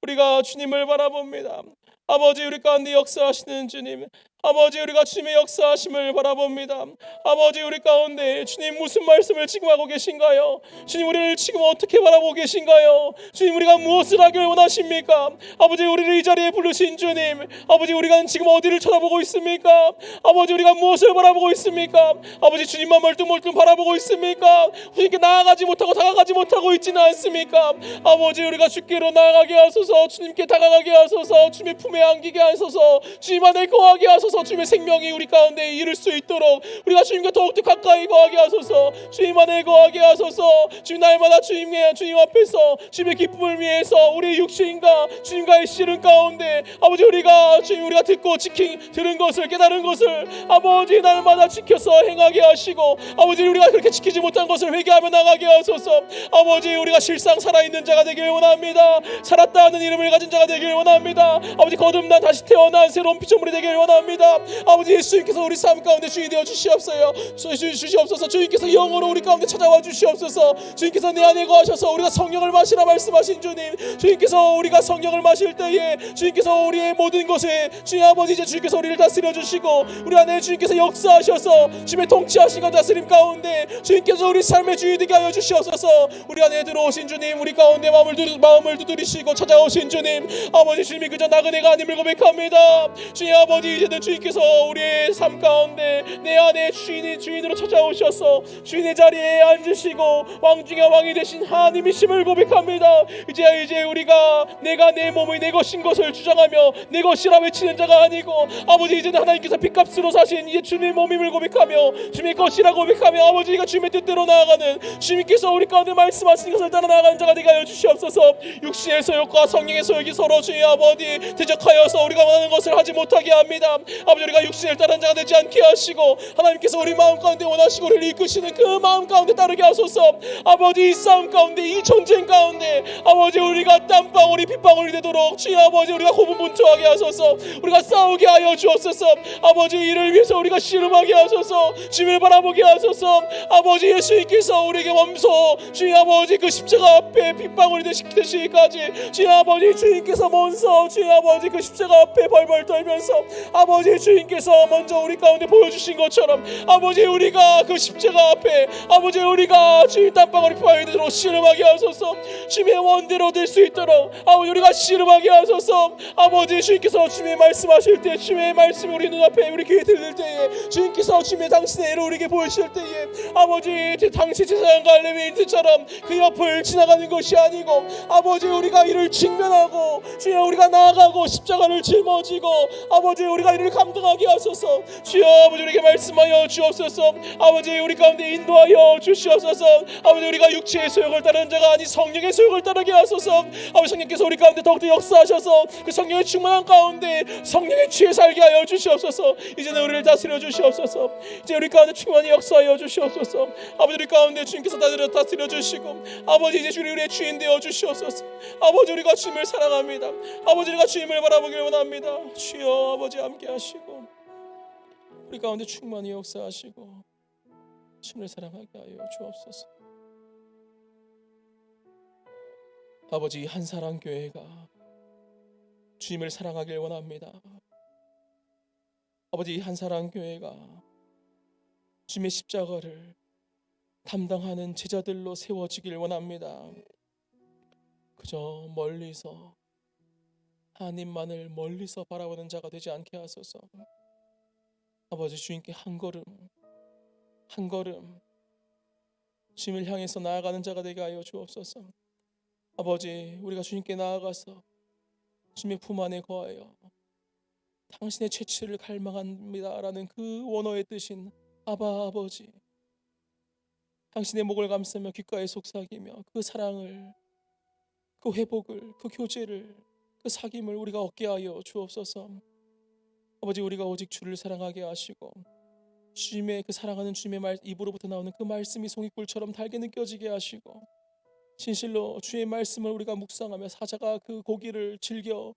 우리가 주님을 바라봅니다. 아버지, 우리 가운데 역사하시는 주님, 아버지, 우리가 주님의 역사하심을 바라봅니다. 아버지, 우리 가운데 주님 무슨 말씀을 지금 하고 계신가요? 주님, 우리를 지금 어떻게 바라보고 계신가요? 주님, 우리가 무엇을 하길 원하십니까? 아버지, 우리를 이 자리에 부르신 주님, 아버지, 우리가 지금 어디를 쳐다보고 있습니까? 아버지, 우리가 무엇을 바라보고 있습니까? 아버지, 주님만 멀뚱멀뚱 바라보고 있습니까? 주님께 나아가지 못하고 다가가지 못하고 있지는 않습니까? 아버지, 우리가 주께로 나아가게 하소서. 주님께 다가가게 하소서. 주님의 품에 안기게 하소서. 주님 안에 거하게 하소서. 주님의 생명이 우리 가운데 이룰 수 있도록 우리가 주님과 더욱더 가까이 거하게 하소서. 주님 안에 거하게 하소서. 주님, 날마다 주님 앞에서 주님의 기쁨을 위해서 우리의 육신과 주님과의 씨름 가운데 아버지, 우리가 듣고 들은 것을, 깨달은 것을 아버지 날마다 지켜서 행하게 하시고, 아버지, 우리가 그렇게 지키지 못한 것을 회개하며 나가게 하소서. 아버지, 우리가 실상 살아있는 자가 되길 원합니다. 살았다 하는 이름을 가진 자가 되길 원합니다. 아버지, 거듭난 다시 태어난 새로운 피조물이 되길 원합니다. 아버지, 예수님께서 우리 삶 가운데 주인이 되어 주시옵소서. 주님께서 영으로 우리 가운데 찾아와 주시옵소서. 주님께서 내 안에 거하셔서 우리가 성령을 마시라 말씀하신 주님, 주님께서 우리가 성령을 마실 때에 주님께서 우리의 모든 것에 주님 아버지, 이제 주님께서 우리를 다스려 주시고 우리 안에 주님께서 역사하셔서 주님의 통치하신 다스림 가운데 주님께서 우리 삶의 주인이 되게 하여 주시옵소서. 우리 안에 들어오신 주님, 우리 가운데 마음을 두드리시고 찾아오신 주님, 아버지, 주님이 그저 나그네가 아님을 고백합니다. 주님 아버지, 이제는 주님께서 우리의 삶 가운데 내 안에 주인으로 찾아오셔서 주인의 자리에 앉으시고 왕 중에 왕이 되신 하나님이심을 고백합니다. 이제 우리가 내가 내 몸의 내 것인 것을 주장하며 내 것이라 외치는 자가 아니고, 아버지, 이제는 하나님께서 핏값으로 사신 이제 주님의 몸임을 고백하며 주님의 것이라고 고백하며 아버지가 주님의 뜻대로 나아가는, 주님께서 우리 가운데 말씀하신 것을 따라 나아가는 자가 되게 하여 주시옵소서. 육신의 소욕과 성령의 소욕이 서로 주님 아버지 대적하여서 우리가 원하는 것을 하지 못하게 합니다. 아버지, 우리가 육신을 따르는 자가 되지 않게 하시고 하나님께서 우리 마음 가운데 원하시고 우리를 이끄시는 그 마음 가운데 따르게 하소서. 아버지, 이 싸움 가운데, 이 전쟁 가운데 아버지, 우리가 땀방울이 빗방울이 되도록 주님 아버지, 우리가 고분분투하게 하소서. 우리가 싸우게 하여 주옵소서. 아버지, 이를 위해서 우리가 씨름하게 하소서. 주님을 바라보게 하소서. 아버지, 예수님께서 우리에게 원소 주님 아버지 그 십자가 앞에 빗방울이 되시기까지 주님 아버지, 주님께서 먼저 주님 아버지 그 십자가 앞에 벌벌 떨면서 아버지, 주님께서 먼저 우리 가운데 보여주신 것처럼 아버지, 우리가 그 십자가 앞에 아버지, 우리가 주님 땀방울이 빗방울이 되도록 씨름하게 하소서. 주님의 원대로 될 수 있도록 아버지, 우리가 씨름하게 하소서. 아버지, 주님께서 주님의 말씀하실 때 주님의 말씀이 우리 눈앞에 우리 귀에 들릴 때에 주님께서 주님의 당신의 애를 우리에게 보이실 때에 아버지, 당시 제사장과 레위인들처럼 그 옆을 지나가는 것이 아니고 아버지, 우리가 이를 직면하고 주여 우리가 나아가고 십자가를 짊어지고 아버지, 우리가 이를 감당하게 하소서. 주여 아버지, 우리에게 말씀하여 주옵소서. 아버지, 우리 가운데 인도하여 주시옵소서. 아버지, 우리가 육체의 소욕을 따르는 자가 아닌 성령의 소욕을 따르게 하소서. 아버지, 성령께서 우리 가운데 더욱더 역사하셔서 그 성령의 충만한 가운데 성령의 취해 살게 하여 주시옵소서. 이제는 우리를 다스려 주시옵소서. 이제 우리 가운데 충만히 역사하여 주시옵소서. 아버지, 우리 가운데 주님께서 다스려 주시고 아버지, 이제 우리의 주인 되어 주시옵소서. 아버지, 우리가 주님을 사랑합니다. 아버지, 우리가 주님을 바라보기를 원합니다. 주여 아버지, 함께 하시고 우리 가운데 충만히 역사하시고 주님을 사랑하게 하여 주옵소서. 아버지, 한사랑 교회가 주님을 사랑하길 원합니다. 아버지, 한사랑 교회가 주님의 십자가를 담당하는 제자들로 세워지길 원합니다. 그저 멀리서 하나님만을 멀리서 바라보는 자가 되지 않게 하소서. 아버지, 주님께 한 걸음 한 걸음 주님을 향해서 나아가는 자가 되게 하여 주옵소서. 아버지, 우리가 주님께 나아가서 주님의 품 안에 거하여 당신의 채취를 갈망합니다라는 그 원어의 뜻인 아바 아버지, 당신의 목을 감싸며 귓가에 속삭이며 그 사랑을, 그 회복을, 그 교제를, 그 사귐을 우리가 얻게 하여 주옵소서. 아버지, 우리가 오직 주를 사랑하게 하시고 주님의 그 사랑하는 주님의 입으로부터 나오는 그 말씀이 송이꿀처럼 달게 느껴지게 하시고 진실로 주의 말씀을 우리가 묵상하며 사자가 그 고기를 즐겨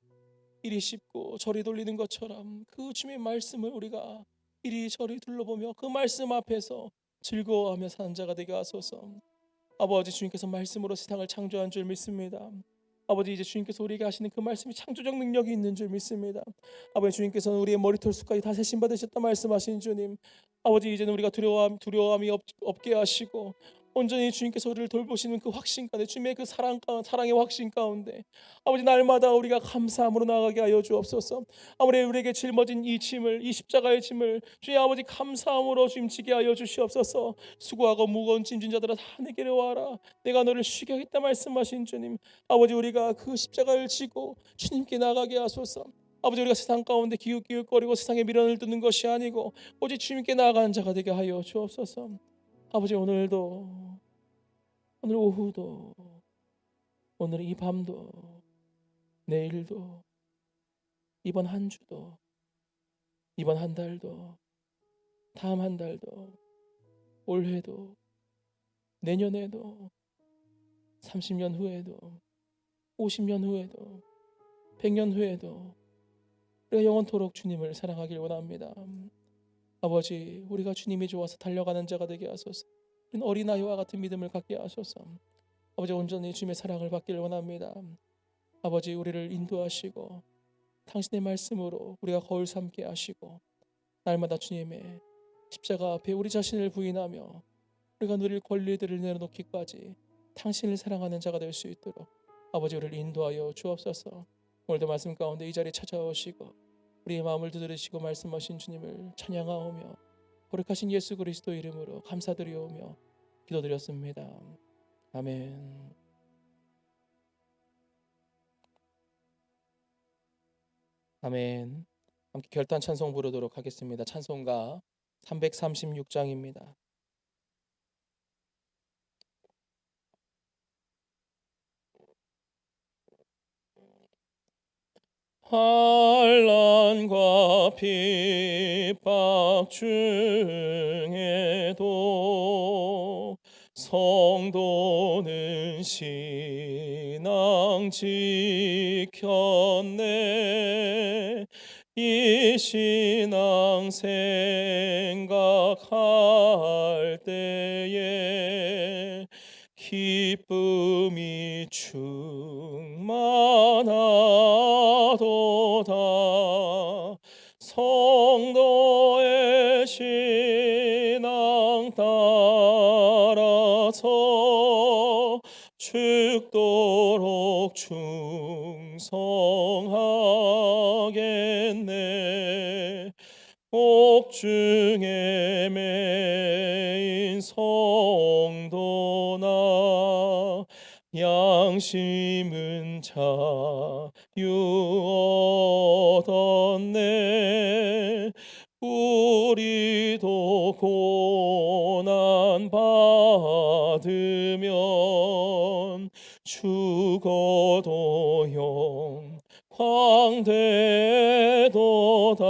이리 씹고 저리 돌리는 것처럼 그 주님의 말씀을 우리가 이리저리 둘러보며 그 말씀 앞에서 즐거워하며 사는 자가 되게 하소서. 아버지, 주님께서 말씀으로 세상을 창조한 줄 믿습니다. 아버지, 이제 주님께서 우리에게 하시는 그 말씀이 창조적 능력이 있는 줄 믿습니다. 아버지, 주님께서는 우리의 머리털 숱까지 다 세심 받으셨다 말씀하신 주님, 아버지, 이제는 우리가 두려움이 없게 하시고 온전히 주님께서 우리를 돌보시는 그 확신 가운데, 주님의 그 사랑의 확신 가운데 아버지, 날마다 우리가 감사함으로 나아가게 하여 주옵소서. 아버지, 우리에게 짊어진 이 짐을, 이 십자가의 짐을 주님 아버지 감사함으로 주님 지게 하여 주시옵소서. 수고하고 무거운 짐진 자들아 다 내게로 와라, 내가 너를 쉬게 하겠다 말씀하신 주님, 아버지, 우리가 그 십자가를 지고 주님께 나가게 하소서. 아버지, 우리가 세상 가운데 기웃기웃거리고 세상에 미련을 두는 것이 아니고 오직 주님께 나아가는 자가 되게 하여 주옵소서. 아버지, 오늘도, 오늘 오후도, 오늘 이 밤도, 내일도, 이번 한 주도, 이번 한 달도, 다음 한 달도, 올해도, 내년에도, 30년 후에도, 50년 후에도, 100년 후에도 우리가 영원토록 주님을 사랑하길 원합니다. 아버지, 우리가 주님이 좋아서 달려가는 자가 되게 하소서. 우리는 어린아이와 같은 믿음을 갖게 하소서. 아버지, 온전히 주님의 사랑을 받기를 원합니다. 아버지, 우리를 인도하시고 당신의 말씀으로 우리가 거울 삼게 하시고 날마다 주님의 십자가 앞에 우리 자신을 부인하며 우리가 누릴 권리들을 내려놓기까지 당신을 사랑하는 자가 될 수 있도록 아버지, 우리를 인도하여 주옵소서. 오늘도 말씀 가운데 이 자리에 찾아오시고 우리의 마음을 두드리시고 말씀하신 주님을 찬양하오며 거룩하신 예수 그리스도 이름으로 감사드리오며 기도드렸습니다. 아멘. 아멘. 함께 결단 찬송 부르도록 하겠습니다. 찬송가 336장입니다. 환난과 핍박 중에도 성도는 신앙 지켰네. 이 신앙 생각할 때에 기쁨이 충만하도다. 성도의 신앙 따라서 죽도록 충성하겠네. 옥중에 매인 성도나 양심은 자유 얻었네. 우리도 고난 받으면 죽어도 영광되도다.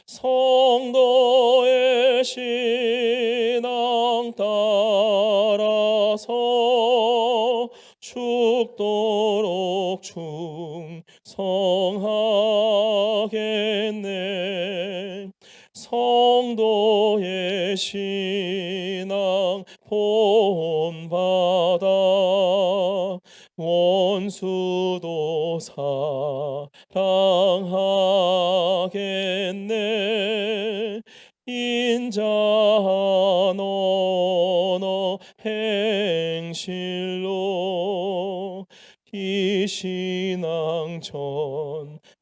성도의 신앙 따라서 죽도록 충성하겠네. 성도의 신앙 본받아 원수도 사랑하겠네. 인자한 언어 행실로 이 신앙 전파하리라.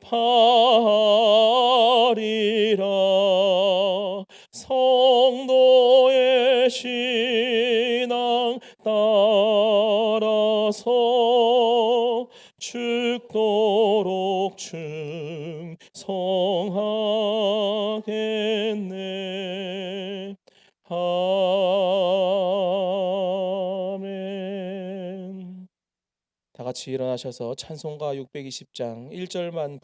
성도의 신앙 따라서 죽도록 충성하겠네. 아멘. 다 같이 일어나셔서 찬송가 620장 1절만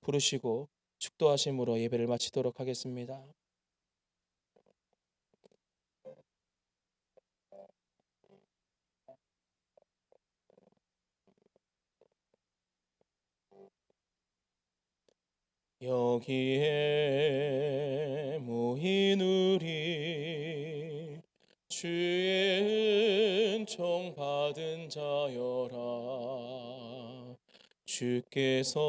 부르시고 축도하심으로 예배를 마치도록 하겠습니다. 여기에 모인 우리 주의 은총 받은 자여라. 주께서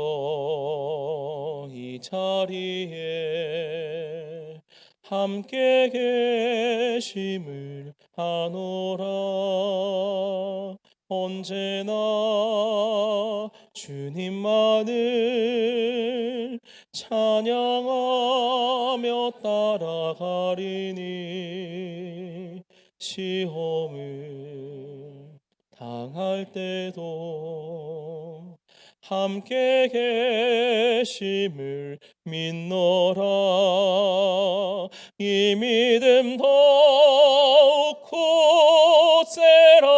이 자리에 함께 계심을 아노라. 언제나 주님만을 찬양하며 따라가리니 시험을 당할 때도 함께 계심을 믿노라. 이 믿음 더욱 굳세라.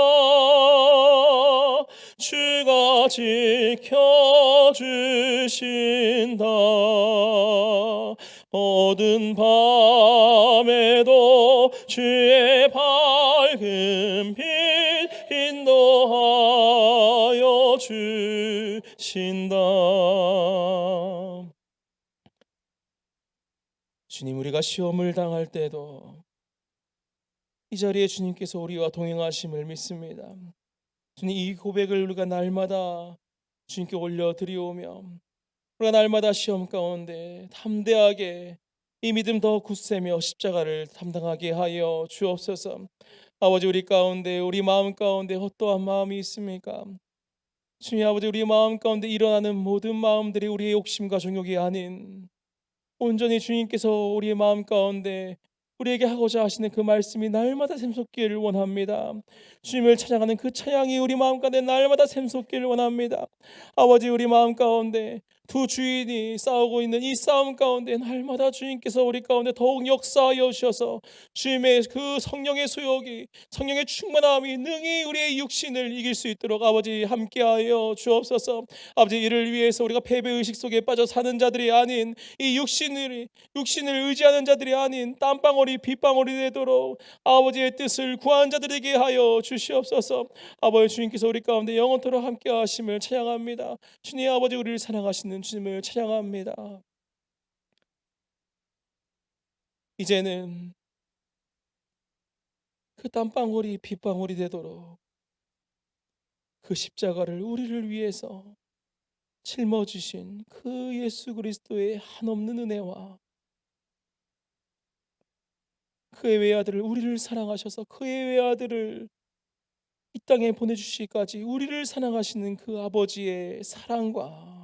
주가 지켜주신다. 어두운 밤에도 주의 밝은 빛 인도하여 주신다. 주님, 우리가 시험을 당할 때도 이 자리에 주님께서 우리와 동행하심을 믿습니다. 주님, 이 고백을 우리가 날마다 주님께 올려드리오며 우리가 날마다 시험 가운데 담대하게 이 믿음 더 굳세며 십자가를 담당하게 하여 주옵소서. 아버지, 우리 가운데, 우리 마음 가운데 어떠한 마음이 있습니까? 주님 아버지, 우리 마음 가운데 일어나는 모든 마음들이 우리의 욕심과 정욕이 아닌 온전히 주님께서 우리의 마음 가운데 우리에게 하고자 하시는 그 말씀이 날마다 샘솟기를 원합니다. 주님을 찬양하는 그 찬양이 우리 마음 가운데 날마다 샘솟기를 원합니다. 아버지, 우리 마음 가운데 두 주인이 싸우고 있는 이 싸움 가운데 날마다 주님께서 우리 가운데 더욱 역사하여 주셔서 주님의 그 성령의 소욕이, 성령의 충만함이 능히 우리의 육신을 이길 수 있도록 아버지 함께하여 주옵소서. 아버지, 이를 위해서 우리가 패배의식 속에 빠져 사는 자들이 아닌 이 육신을 의지하는 자들이 아닌 땀방울이 빗방울이 되도록 아버지의 뜻을 구한 자들에게 하여 주시옵소서. 아버지, 주님께서 우리 가운데 영원토록 함께 하심을 찬양합니다. 주님 아버지, 우리를 사랑하시는 주님을 찬양합니다. 이제는 그 땀방울이 빗방울이 되도록 그 십자가를 우리를 위해서 짊어지신 그 예수 그리스도의 한없는 은혜와 그의 외아들을, 우리를 사랑하셔서 그의 외아들을 이 땅에 보내주시기까지 우리를 사랑하시는 그 아버지의 사랑과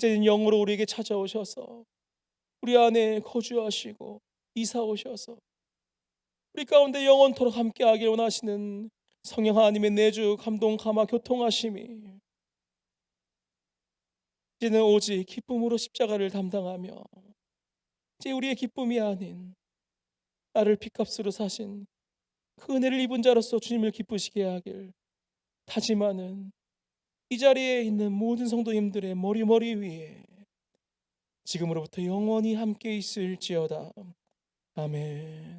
이제는 영으로 우리에게 찾아오셔서 우리 안에 거주하시고 이사 오셔서 우리 가운데 영원토록 함께하길 원하시는 성령 하나님의 내주 감동 감화 교통하심이 이제는 오직 기쁨으로 십자가를 담당하며 이제 우리의 기쁨이 아닌 나를 핏값으로 사신 그 은혜를 입은 자로서 주님을 기쁘시게 하길 다짐하는 이 자리에 있는 모든 성도님들의 머리 위에 지금으로부터 영원히 함께 있을지어다. 아멘.